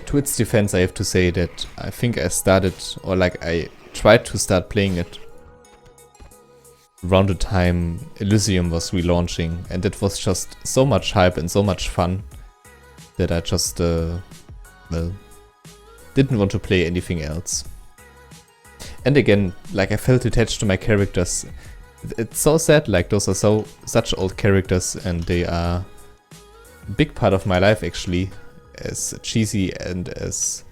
To its defense, I have to say that I think I started, or like I tried to start playing it around the time Elysium was relaunching, and it was just so much hype and so much fun that I just, well, didn't want to play anything else. And again, like I felt attached to my characters. It's so sad, like those are such old characters, and they are a big part of my life actually, as cheesy and as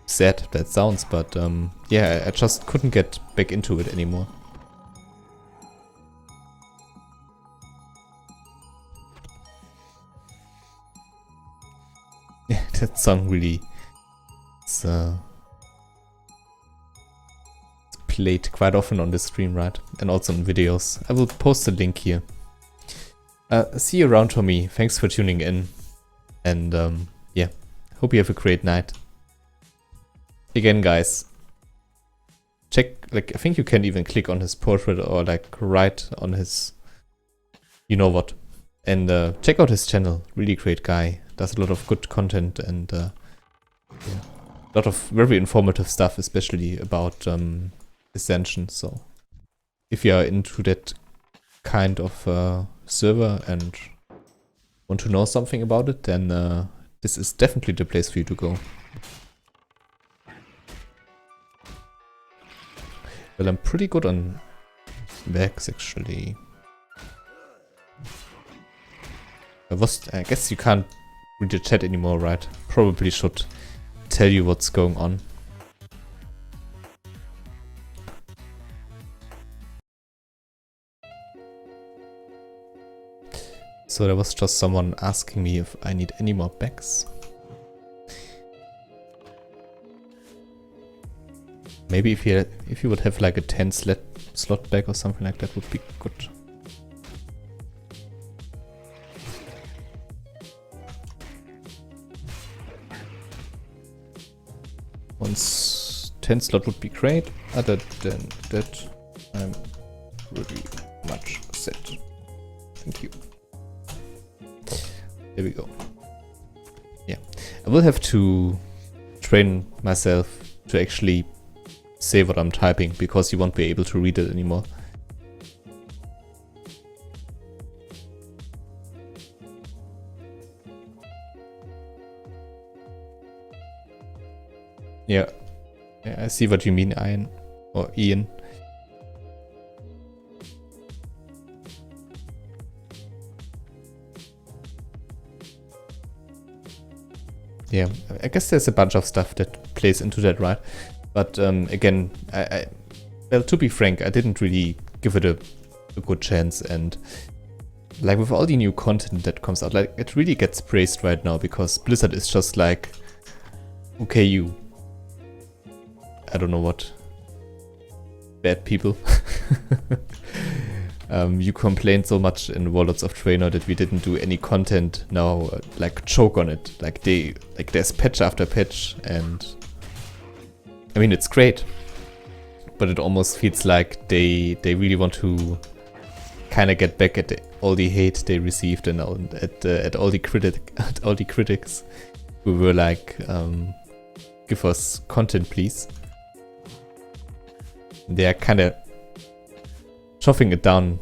sad that sounds, but yeah, I just couldn't get back into it anymore. Yeah, that song really is played quite often on the stream, right? And also in videos. I will post a link here. See you around, Tommy. Thanks for tuning in. And yeah, hope you have a great night. Again, guys, check, like, I think you can even click on his portrait or like write on his, you know what. And check out his channel. Really great guy. Does a lot of good content, and yeah, a lot of very informative stuff, especially about Ascension. So if you are into that kind of server and want to know something about it, then this is definitely the place for you to go. Well, I'm pretty good on Vex actually. I guess you can't read the chat anymore, right? Probably should tell you what's going on. So there was just someone asking me if I need any more bags. Maybe if you would have like a 10 slot bag or something like that would be good. Once 10 slot would be great. Other than that, I'm pretty much set. Thank you. There we go. Yeah, I will have to train myself to actually say what I'm typing, because you won't be able to read it anymore. Yeah, I see what you mean, Ian, or Ian. Yeah, I guess there's a bunch of stuff that plays into that, right? But again, well, to be frank, I didn't really give it a good chance, and like with all the new content that comes out, like it really gets praised right now, because Blizzard is just like, okay, you, I don't know what, bad people. You complained so much in Warlords of Draenor that we didn't do any content. Now, like, choke on it. Like, there's patch after patch, and I mean, it's great, but it almost feels like they really want to kind of get back at all the hate they received and at all the critics who were like, give us content, please. They are kind of shoving it down.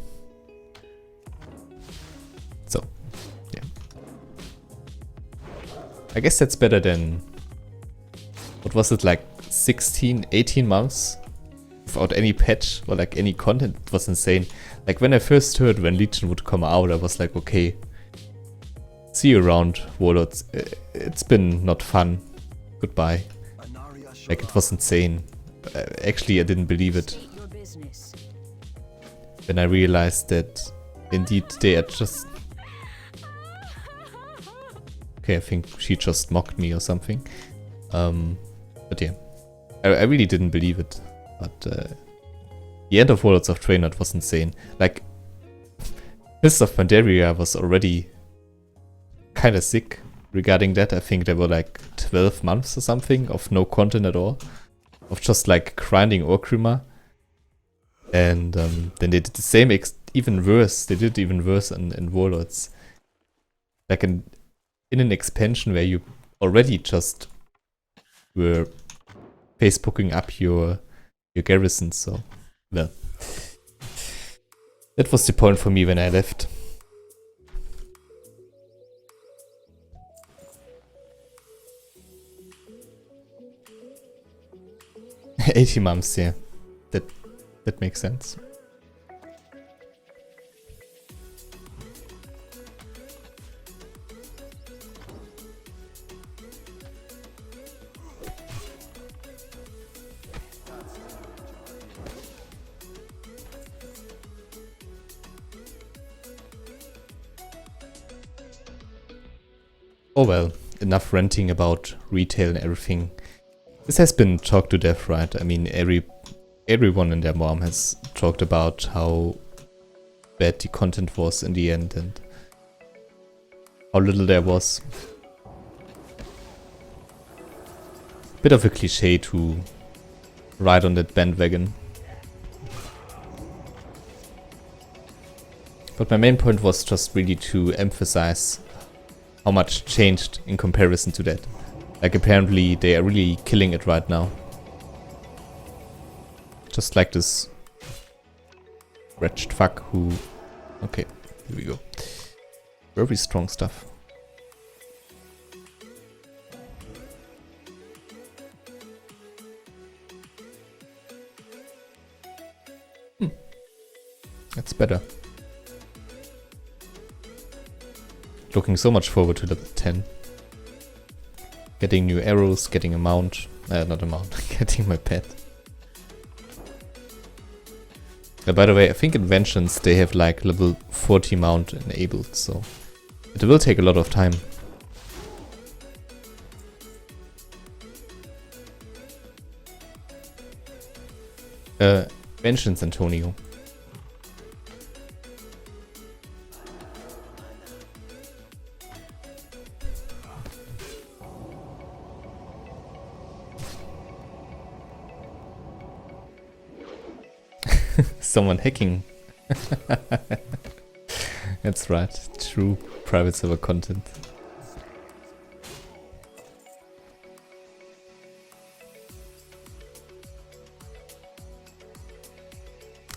So, yeah. I guess that's better than, what was it, like 16, 18 months without any patch or like any content. It was insane. Like when I first heard when Legion would come out, I was like, okay, see you around, Warlords. It's been not fun. Goodbye. Like, it was insane. Actually, I didn't believe it. When I realized that indeed they are just... Okay, I think she just mocked me or something. But yeah, I really didn't believe it. But the end of Warlords of Draenor was insane. Like, Mists of Pandaria was already kind of sick regarding that. I think there were like 12 months or something of no content at all. Of just like grinding Orgrimmar. And then they did the same, even worse. They did even worse in Warlords. Like in an expansion where you already just were Facebooking up your garrison. So, well, that was the point for me when I left. $80 months, yeah. That makes sense. Oh well, enough ranting about retail and everything. This has been talked to death, right? I mean, everyone and their mom has talked about how bad the content was in the end and how little there was. Bit of a cliche to ride on that bandwagon. But my main point was just really to emphasize how much changed in comparison to that. Like, apparently they are really killing it right now. Just like this wretched fuck who... Okay, here we go. Very strong stuff. That's better. Looking so much forward to level 10. Getting new arrows, getting a mount. Not a mount, getting my pet. By the way, I think in Vengeance they have like level 40 mount enabled, so it will take a lot of time. Vengeance, Antonio. Someone hacking. That's right, true private server content.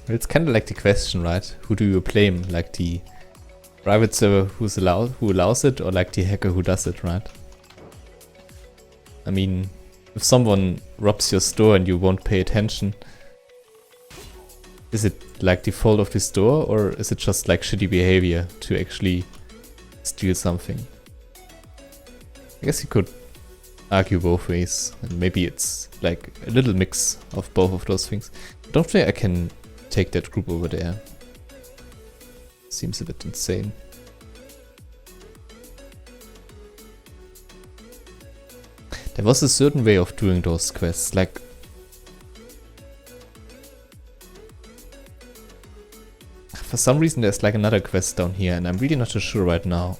It's kind of like the question, right? Who do you blame? Like the private server who allows it, or like the hacker who does it, right? I mean, if someone robs your store and you won't pay attention, is it like the fault of the store, or is it just like shitty behavior to actually steal something? I guess you could argue both ways, and maybe it's like a little mix of both of those things. Don't think I can take that group over there. Seems a bit insane. There was a certain way of doing those quests, like for some reason there's like another quest down here, and I'm really not too sure right now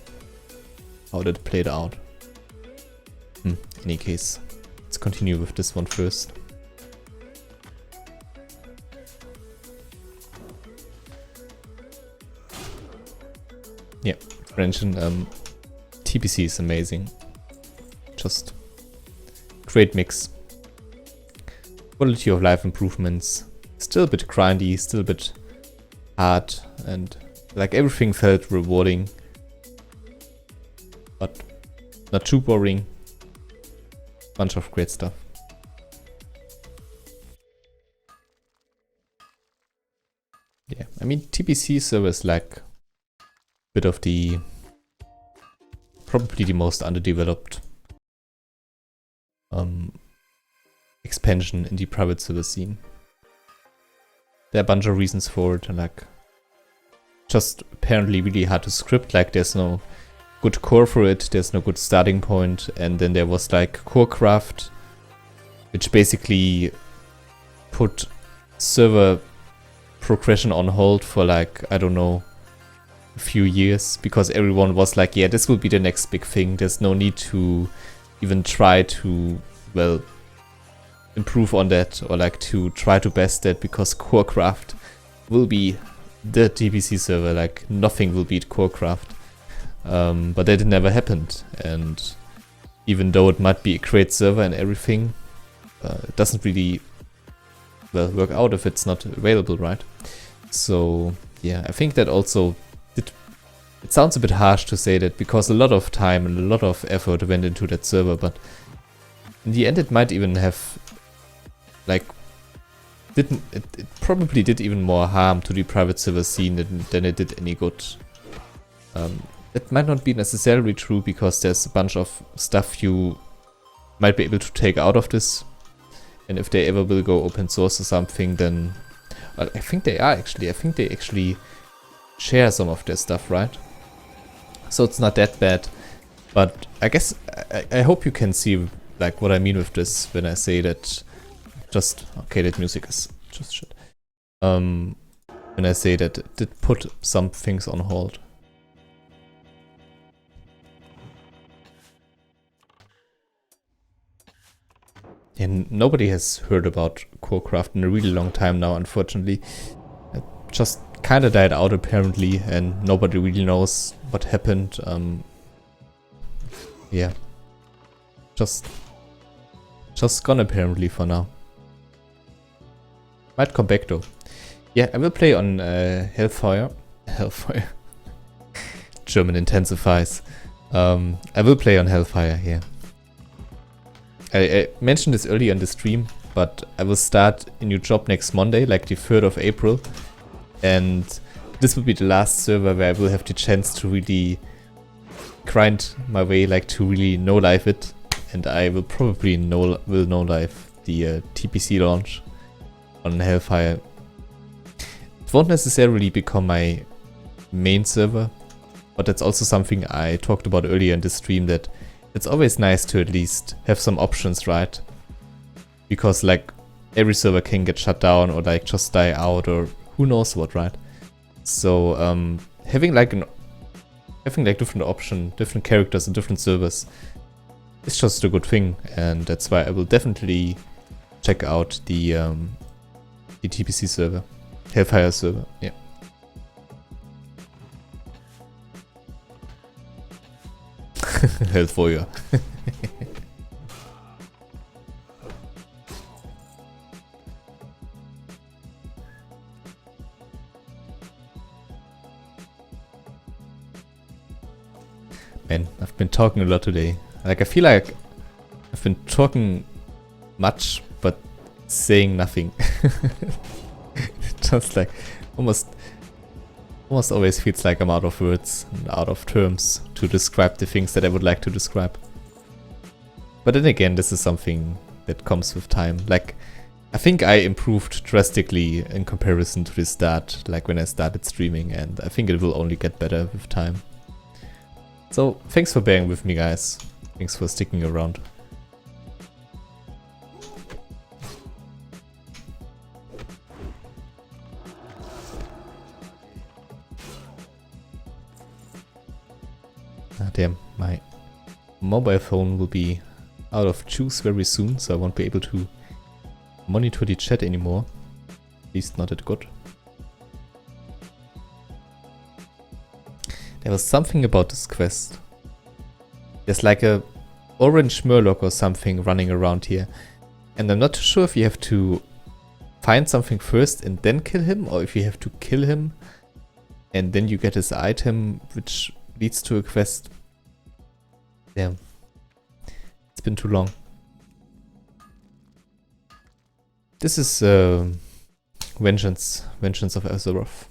how that played out. In any case, let's continue with this one first. Yeah, mention TBC is amazing. Just great mix. Quality of life improvements. Still a bit grindy, still a bit hard, and like everything felt rewarding, but not too boring. Bunch of great stuff. Yeah, I mean TBC server is like a bit of the probably the most underdeveloped expansion in the private server scene. There are a bunch of reasons for it, and like just apparently really hard to script. Like there's no good core for it, there's no good starting point, and then there was like Corecraft, which basically put server progression on hold for like, I don't know, a few years, because everyone was like, yeah, this will be the next big thing, there's no need to even try to, well, improve on that, or like to try to best that, because Corecraft will be the TBC server, like nothing will beat Corecraft. But that never happened, and even though it might be a great server and everything, it doesn't really, well, work out if it's not available, right? So yeah, I think that also it sounds a bit harsh to say that, because a lot of time and a lot of effort went into that server, but in the end it might even have like it probably did even more harm to the private server scene than it did any good. It might not be necessarily true, because there's a bunch of stuff you might be able to take out of this, and if they ever will go open source or something, then well, I think they are actually. I think they actually share some of their stuff, right? So it's not that bad, but I guess I hope you can see like what I mean with this when I say that. Just okay, that music is just shit. When I say that it did put some things on hold. And nobody has heard about Corecraft in a really long time now, unfortunately. It just kinda died out apparently, and nobody really knows what happened. Yeah. Just gone apparently for now. Might come back though. Yeah, I will play on Hellfire. Hellfire. German intensifies. I will play on Hellfire, yeah. I mentioned this earlier in the stream, but I will start a new job next Monday, like the 3rd of April. And this will be the last server where I will have the chance to really grind my way, like to really no-life it. And I will probably will no-life the TBC launch on Hellfire. It won't necessarily become my main server, but that's also something I talked about earlier in the stream, that it's always nice to at least have some options, right? Because like every server can get shut down or like just die out or who knows what, right? So having like different options, different characters and different servers is just a good thing, and that's why I will definitely check out the TBC server, Hellfire server, yeah. Hellfire. Man, I've been talking a lot today. Like, I feel like I've been talking much, but saying nothing. Just like, almost always feels like I'm out of words and out of terms to describe the things that I would like to describe. But then again, this is something that comes with time. Like, I think I improved drastically in comparison to the start, like when I started streaming, and I think it will only get better with time. So, thanks for bearing with me, guys. Thanks for sticking around. damn, my mobile phone will be out of juice very soon, so I won't be able to monitor the chat anymore. At least not that good. There was something about this quest. There's like a orange murloc or something running around here. And I'm not too sure if you have to find something first and then kill him, or if you have to kill him and then you get his item, which leads to a quest. Damn. It's been too long. This is Vengeance of Azeroth.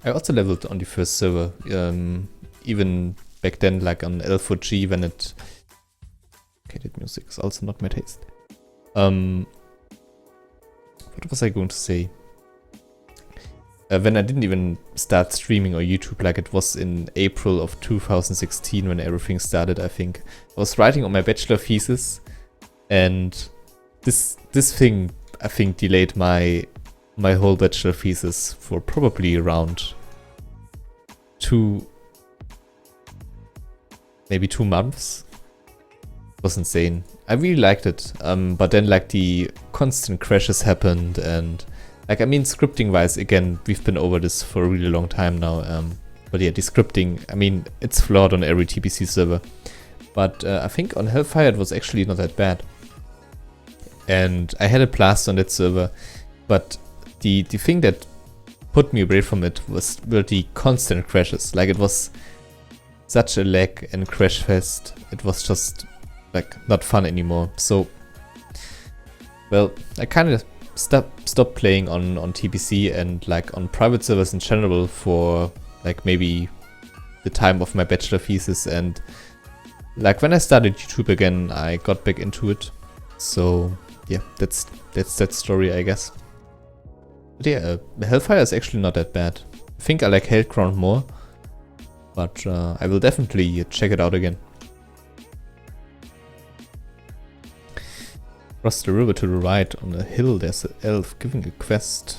I also leveled on the first server, even back then, like on L4G when it... Okay, that music is also not my taste. What was I going to say? When I didn't even start streaming or YouTube, like it was in April of 2016 when everything started, I think. I was writing on my bachelor thesis, and this thing, I think, delayed my whole bachelor thesis for probably around maybe 2 months. It was insane. I really liked it, but then like the constant crashes happened, and like, I mean, scripting wise, again, we've been over this for a really long time now, but yeah, the scripting, I mean, it's flawed on every TBC server, but I think on Hellfire it was actually not that bad. And I had a blast on that server, but the thing that put me away from it were the constant crashes. Like, it was such a lag and crash fest. It was just like not fun anymore. So, well, I kind of stopped playing on TBC and like on private servers in general for like maybe the time of my bachelor thesis, and like when I started YouTube again, I got back into it. So yeah, that's that story, I guess. But yeah, Hellfire is actually not that bad. I think I like Hellground more, but I will definitely check it out again. Across the river to the right on a hill there's an elf giving a quest.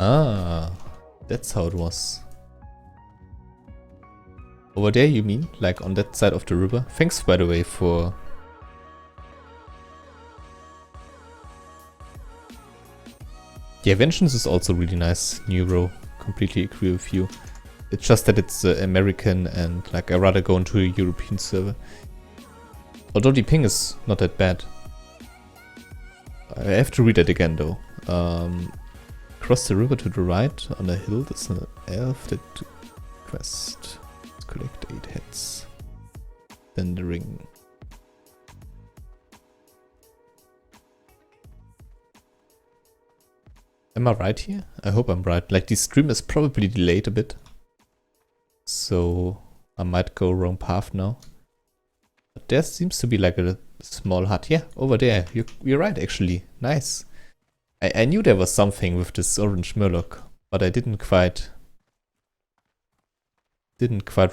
Ah, that's how it was. Over there, you mean? Like on that side of the river? Thanks, by the way, for... Yeah, Vengeance is also really nice, Neuro. Completely agree with you. It's just that it's American, and like I'd rather go into a European server. Although the ping is not that bad. I have to read it again though. Cross the river to the right on a hill, there's an elf that quest. Collect 8 heads. Then the ring. Am I right here? I hope I'm right. Like, the stream is probably delayed a bit, so I might go wrong path now. But there seems to be like a small hut. Yeah, over there. You're right, actually. Nice. I knew there was something with this orange murloc, but I didn't quite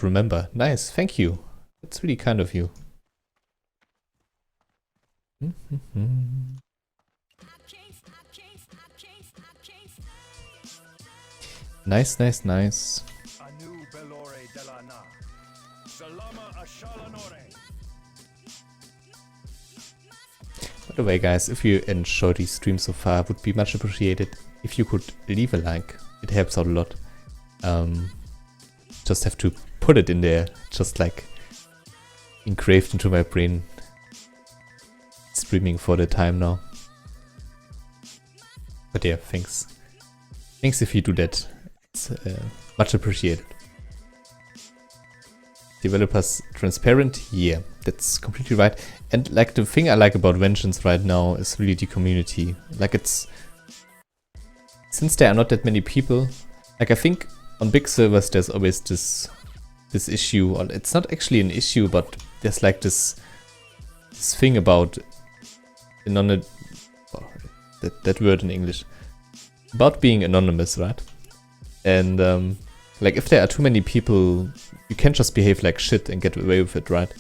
remember. Nice, thank you. That's really kind of you. Nice, nice, nice. By the way, guys, if you enjoyed these streams so far, would be much appreciated if you could leave a like. It helps out a lot. Just have to put it in there, just like engraved into my brain. Streaming for the time now. But yeah, thanks. Thanks if you do that. It's much appreciated. Developers transparent? Yeah, that's completely right. And like the thing I like about Vengeance right now is really the community. Like, it's... Since there are not that many people, like I think on big servers there's always this issue, or it's not actually an issue, but there's like this thing about that word in English, about being anonymous, right? And Like, if there are too many people, you can't just behave like shit and get away with it, right?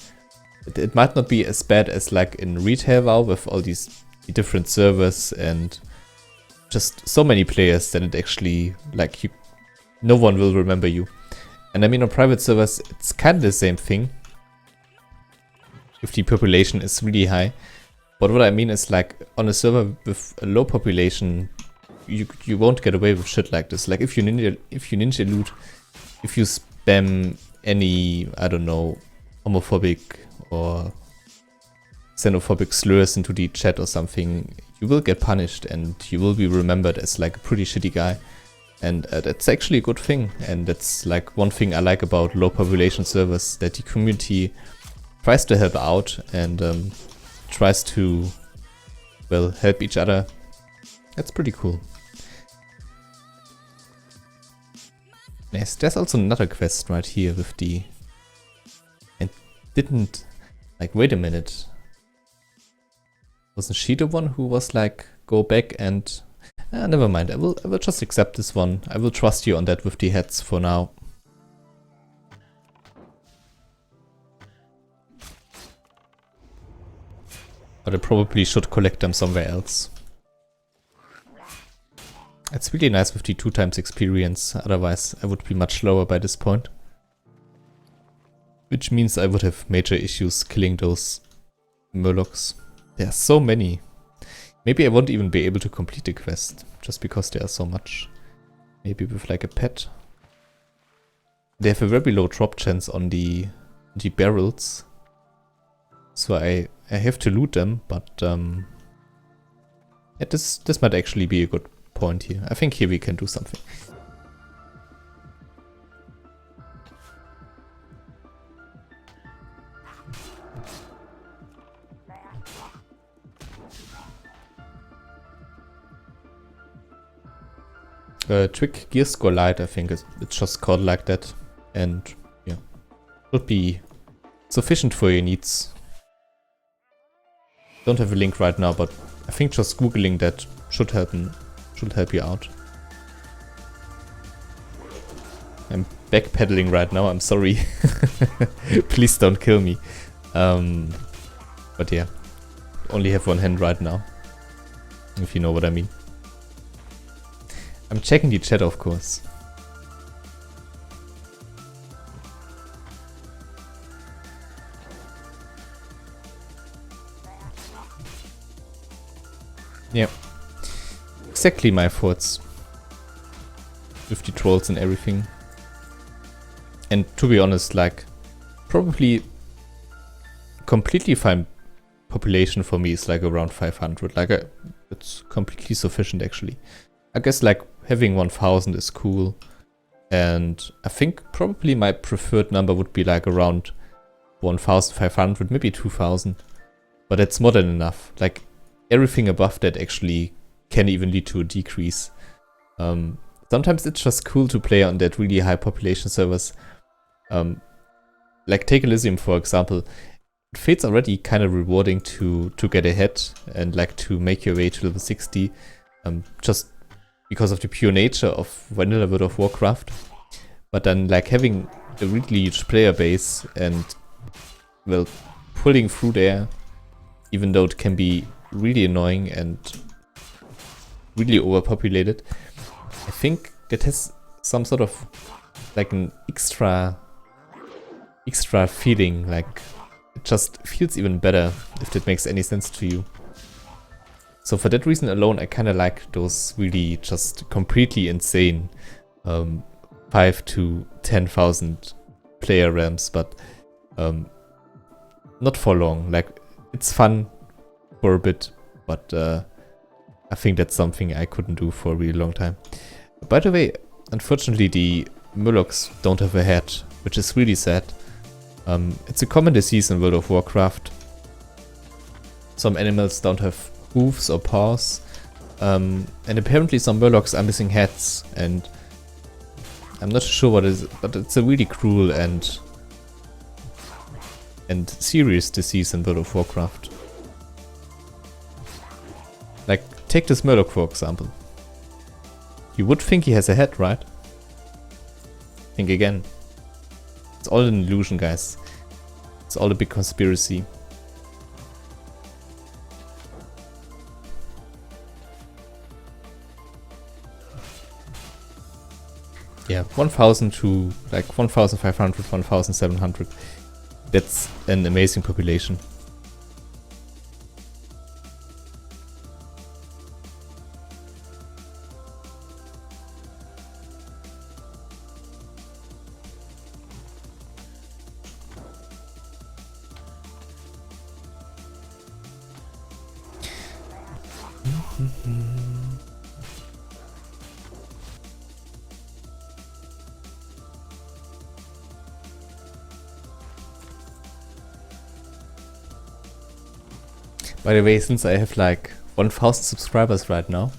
It might not be as bad as like in retail WoW with all these different servers and just so many players that it actually, like, no one will remember you. And I mean, on private servers, it's kind of the same thing. If the population is really high. But what I mean is, like, on a server with a low population, you won't get away with shit like this. Like, if you ninja loot, if you spam any, I don't know, homophobic or xenophobic slurs into the chat or something, you will get punished and you will be remembered as like a pretty shitty guy. And that's actually a good thing. And that's like one thing I like about low population servers, that the community tries to help out and tries to, well, help each other. That's pretty cool. Yes, there's also another quest right here with the... And didn't... Like, wait a minute. Wasn't she the one who was like, go back and... never mind, I will just accept this one. I will trust you on that with the heads for now. But I probably should collect them somewhere else. It's really nice with the 2x experience, otherwise I would be much lower by this point. Which means I would have major issues killing those Murlocs. There are so many. Maybe I won't even be able to complete the quest, just because there are so much. Maybe with like a pet. They have a very low drop chance on the barrels. So I have to loot them, but yeah, this might actually be a good point here. I think here we can do something. Trick Gear Score Light, I think it's just called like that, and yeah, should be sufficient for your needs. Don't have a link right now, but I think just googling that should help you out. I'm backpedaling right now, I'm sorry. Please don't kill me. But yeah, only have one hand right now, if you know what I mean. I'm checking the chat, of course. Yeah, exactly my thoughts with the trolls and everything. And to be honest, like, probably completely fine population for me is like around 500. Like, it's completely sufficient actually. I guess like having 1000 is cool. And I think probably my preferred number would be like around 1500, maybe 2000. But that's more than enough. Like, everything above that actually can even lead to a decrease. Sometimes it's just cool to play on that really high population servers. Like take Elysium for example. It feels already kind of rewarding to get ahead and like to make your way to level 60. Just because of the pure nature of vanilla World of Warcraft. But then like having a really huge player base and, well, pulling through there, even though it can be really annoying and really overpopulated, I think that has some sort of like an extra feeling, like it just feels even better, if that makes any sense to you. So for that reason alone, I kind of like those really just completely insane 5 to 10,000 player realms, but not for long. Like, it's fun for a bit, but I think that's something I couldn't do for a really long time. By the way, unfortunately the Murlocs don't have a head, which is really sad. It's a common disease in World of Warcraft. Some animals don't have hooves or paws, and apparently some Murlocs are missing heads, and I'm not sure what it is, but it's a really cruel and serious disease in World of Warcraft. Like, take this Murloc for example. You would think he has a head, right? Think again. It's all an illusion, guys. It's all a big conspiracy. Yeah, 1000 to like 1500, 1700. That's an amazing population. By the way, since I have like 1000 subscribers right now,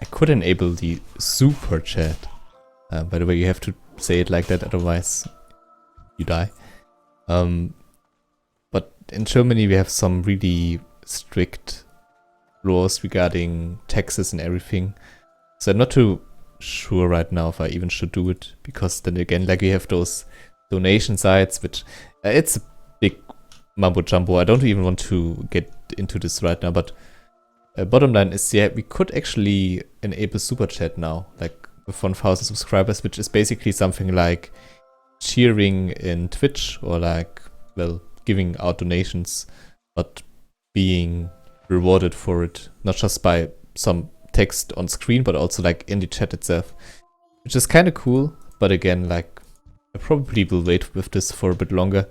I could enable the super chat. By the way, you have to say it like that, otherwise you die. But in Germany we have some really strict laws regarding taxes and everything. So I'm not too sure right now if I even should do it, because then again, like we have those donation sites, which it's a big mumbo jumbo. I don't even want to get into this right now, but bottom line is, yeah, we could actually enable super chat now, like with 1000 subscribers, which is basically something like cheering in Twitch, or like, well, giving out donations, but being rewarded for it, not just by some text on screen, but also like in the chat itself, which is kind of cool. But again, like, I probably will wait with this for a bit longer,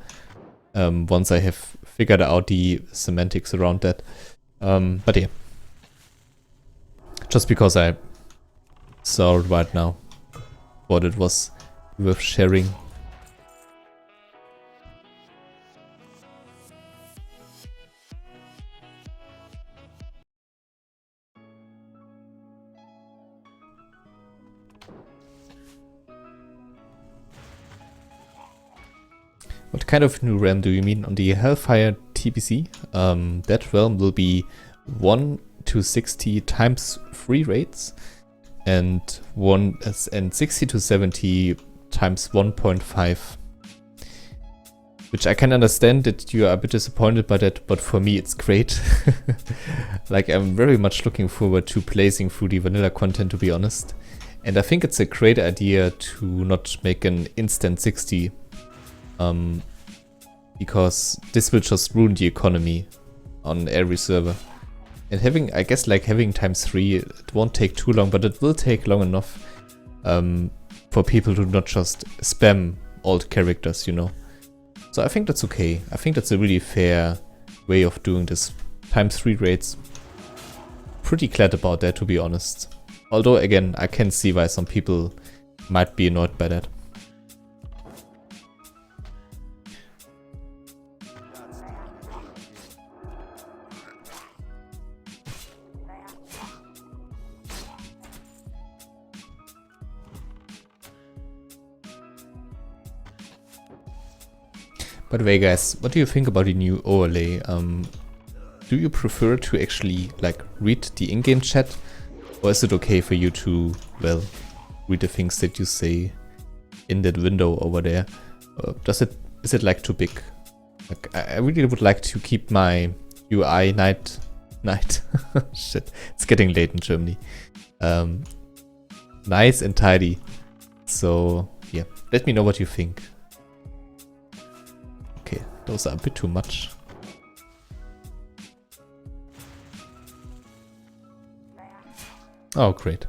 once I have figured out the semantics around that. But yeah, just because I saw it right now, thought it was worth sharing. What kind of new realm do you mean? On the Hellfire TBC, that realm will be 1 to 60 times 3 rates, and 60 to 70 times 1.5. Which I can understand that you are a bit disappointed by that, but for me it's great. Like, I'm very much looking forward to placing through the vanilla content, to be honest. And I think it's a great idea to not make an instant 60. Because this will just ruin the economy on every server. And having, I guess, like having times 3, it won't take too long, but it will take long enough for people to not just spam old characters, you know. So I think that's okay. I think that's a really fair way of doing this. Times 3 rates. Pretty glad about that, to be honest. Although, again, I can see why some people might be annoyed by that. By the way, guys, what do you think about the new overlay? Do you prefer to actually like read the in-game chat, or is it okay for you to, well, read the things that you say in that window over there? Is it like too big? Like, I really would like to keep my UI night shit, it's getting late in Germany. Nice and tidy. So yeah, let me know what you think. Okay, those are a bit too much. Oh, great.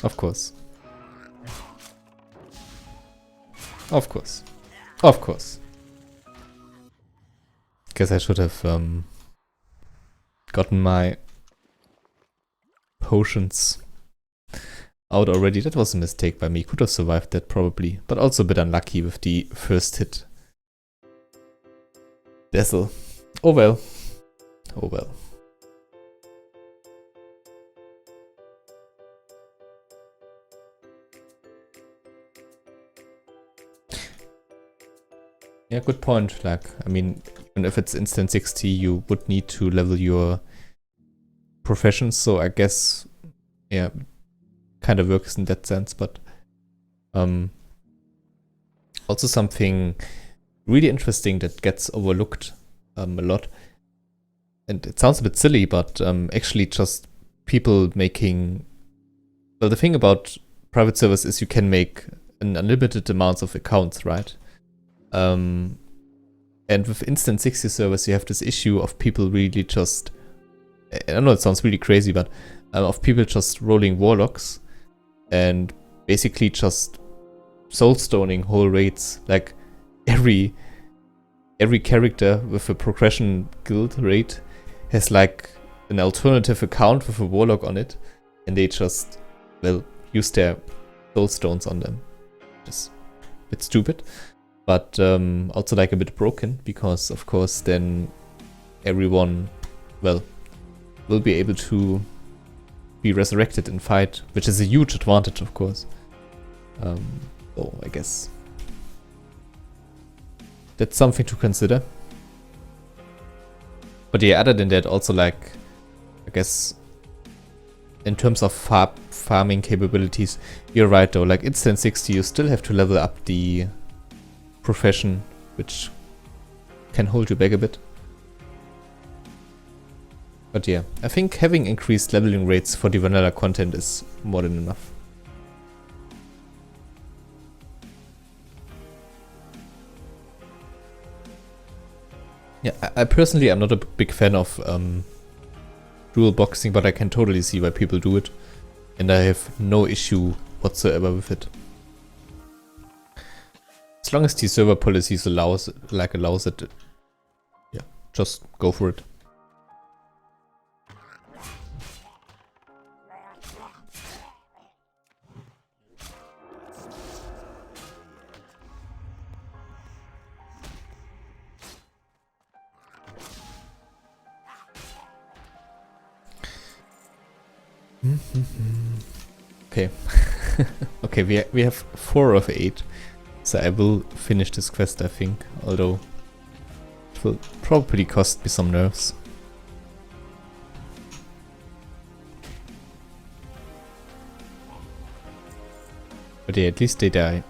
Of course. Of course. Of course. Guess I should have gotten my potions out already. That was a mistake by me. Could have survived that probably, but also a bit unlucky with the first hit. Dazzle. Oh well. Oh well. Yeah, good point. Like, I mean, even if it's instant 60, you would need to level your professions, so I guess, yeah, kind of works in that sense, but Also something really interesting that gets overlooked a lot. And it sounds a bit silly, but actually just people making... Well, the thing about private servers is you can make an unlimited amounts of accounts, right? And with Instant 60 servers, you have this issue of people really just... I know it sounds really crazy, but of people just rolling warlocks and basically just soulstoning whole raids. Like every character with a progression guild raid has like an alternative account with a warlock on it, and they just, well, use their soulstones on them. Just a bit stupid, but also like a bit broken, because of course then everyone, well, will be able to be resurrected and fight, which is a huge advantage, of course. So I guess that's something to consider. But yeah, other than that, also like, I guess, in terms of farming capabilities, you're right though, like Instant 60, you still have to level up the profession, which can hold you back a bit. But yeah, I think having increased leveling rates for the vanilla content is more than enough. Yeah, I personally am not a big fan of dual boxing, but I can totally see why people do it. And I have no issue whatsoever with it. As long as the server policies allows it, yeah, just go for it. Okay. Okay, we have 4 of 8. So I will finish this quest, I think. Although it will probably cost me some nerves. But yeah, at least they die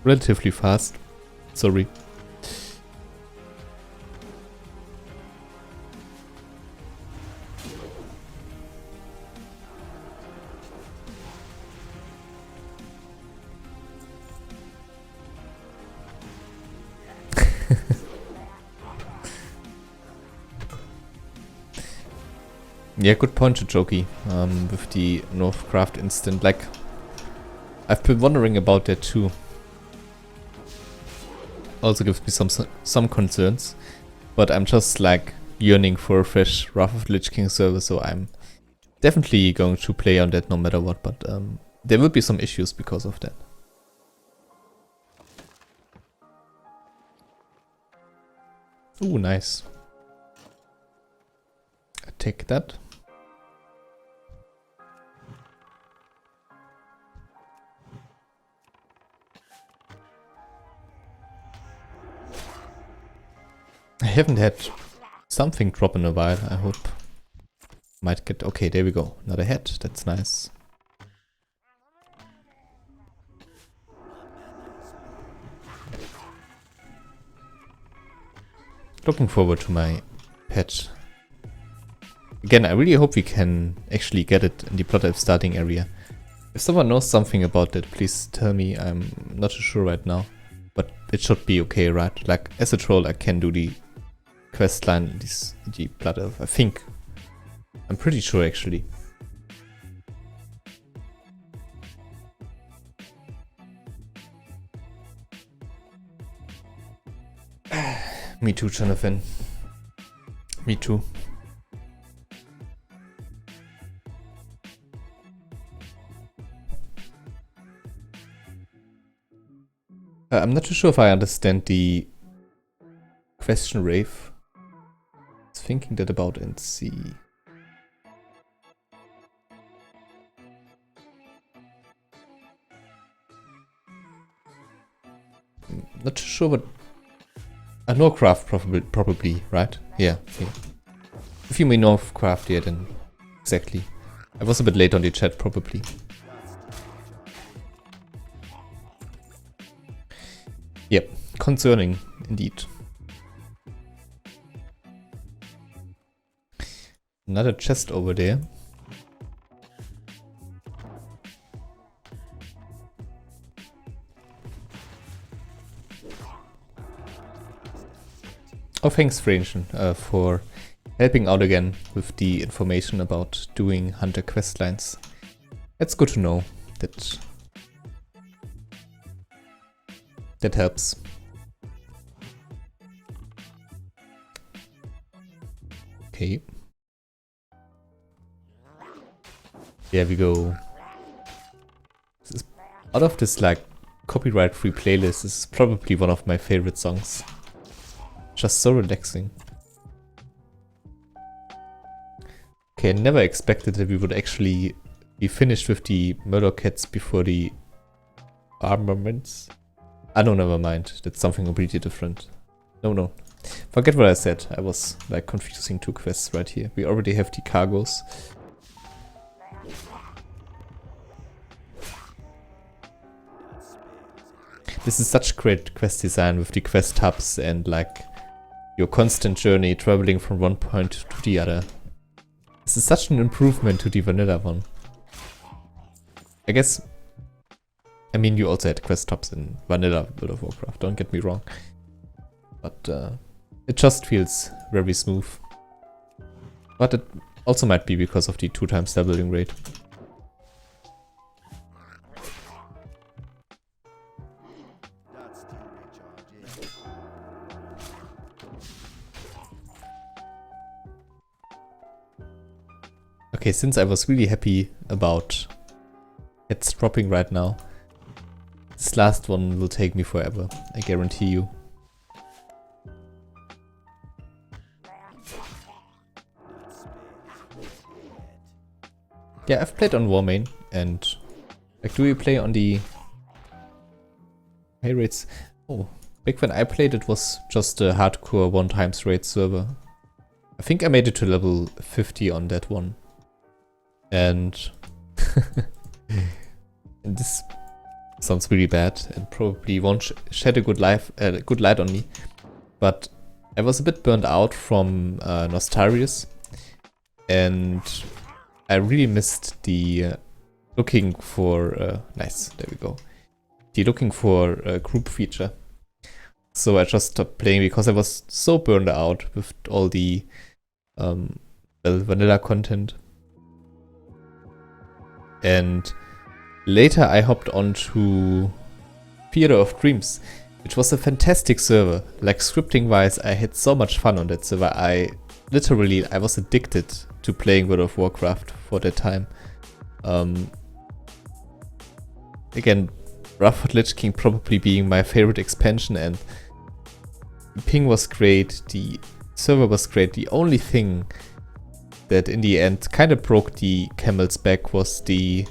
relatively fast. Sorry. Yeah, good point, Joki, with the Northcraft instant. Like, I've been wondering about that too. Also gives me some concerns, but I'm just like yearning for a fresh Wrath of the Lich King server, so I'm definitely going to play on that no matter what. But there will be some issues because of that. Ooh, nice. I take that. I haven't had something drop in a while, I hope. Might get... Okay, there we go. Another head, that's nice. Looking forward to my pet. Again, I really hope we can actually get it in the Blood Elf starting area. If someone knows something about that, please tell me. I'm not too sure right now. But it should be okay, right? Like, as a troll, I can do the quest line in the Blood Elf. I think. I'm pretty sure, actually. Me too, Jonathan. Me too. I'm not too sure if I understand the question, Rafe. I was thinking that about NC. Not too sure what... Northcraft probably, right? Yeah, yeah. If you mean Northcraft, yeah, then exactly. I was a bit late on the chat, probably. Yep, concerning indeed. Another chest over there. Oh, thanks, Frangin, for helping out again with the information about doing hunter quest lines. It's good to know that that helps. Okay. There we go. This is, out of this like copyright-free playlist, this is probably one of my favorite songs. Just so relaxing. Okay, I never expected that we would actually be finished with the murder cats before the armaments. Ah no, never mind. That's something completely different. No. Forget what I said. I was like confusing two quests right here. We already have the cargoes. This is such great quest design with the quest hubs and like your constant journey traveling from one point to the other. This is such an improvement to the vanilla one. I guess, I mean, you also had quest hubs in vanilla World of Warcraft, don't get me wrong. But it just feels very smooth. But it also might be because of the 2x doubling rate. Okay, since I was really happy about it's dropping right now, this last one will take me forever, I guarantee you. Yeah, I've played on Warmane, and like, do you play on the high rates? Oh, back when I played it was just a hardcore 1x rate server. I think I made it to level 50 on that one. And, and this sounds really bad and probably won't shed a good light on me. But I was a bit burned out from Nostarius, and I really missed the looking for nice. There we go. The looking for a group feature. So I just stopped playing because I was so burned out with all the vanilla content. And later I hopped onto Theater of Dreams, which was a fantastic server. Like, scripting wise, I had so much fun on that server. I was addicted to playing World of Warcraft for that time. Again, Wrath of Lich King probably being my favorite expansion, and the ping was great, the server was great. The only thing that in the end kind of broke the camel's back was the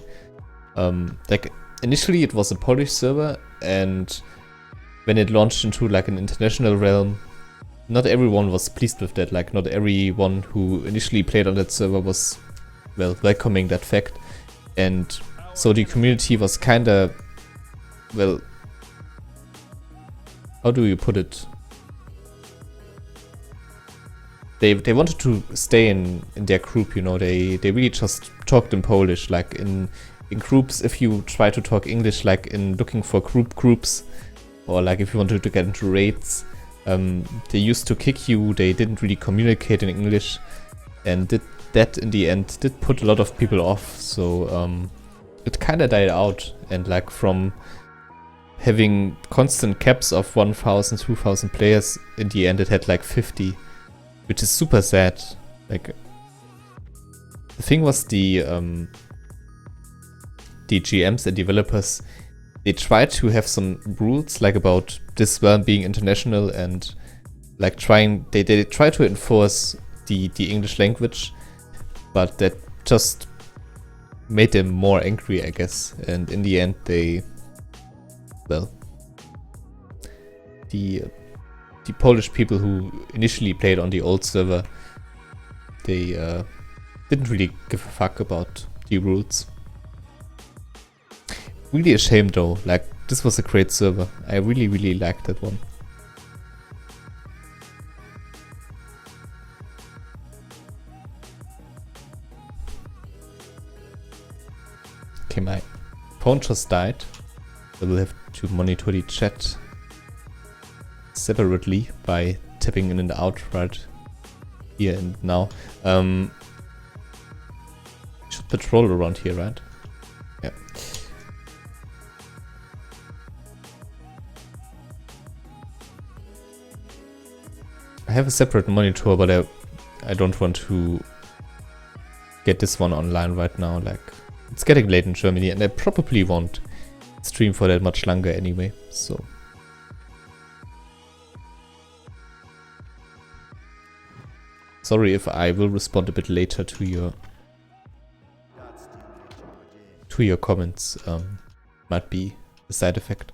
like, initially it was a Polish server, and when it launched into like an international realm, not everyone was pleased with that. Like, not everyone who initially played on that server was, well, welcoming that fact. And so the community was kinda, well, how do you put it? They wanted to stay in their group, you know. They really just talked in Polish. Like, in groups, if you try to talk English, like in looking for groups, or like if you wanted to get into raids, they used to kick you. They didn't really communicate in English, and that in the end did put a lot of people off. So it kind of died out, and like, from having constant caps of 1,000, 2,000 players, in the end it had like 50. Which is super sad. Like, the thing was, the GMs and developers, they tried to have some rules, like, about this realm being international, and like they try to enforce the English language, but that just made them more angry, I guess. And in the end, they, well, the Polish people who initially played on the old server, they didn't really give a fuck about the rules. Really a shame though. Like, This was a great server. I really, really liked that one. Okay, my phone just died. I will have to monitor the chat separately by tapping in and out right here and now. Should patrol around here, right? Yeah. I have a separate monitor, but I don't want to get this one online right now. Like, it's getting late in Germany, and I probably won't stream for that much longer anyway, so. Sorry if I will respond a bit later to your comments. Might be a side effect.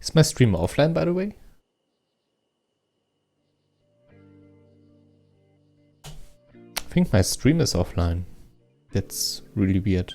Is my stream offline, by the way? I think my stream is offline. That's really weird.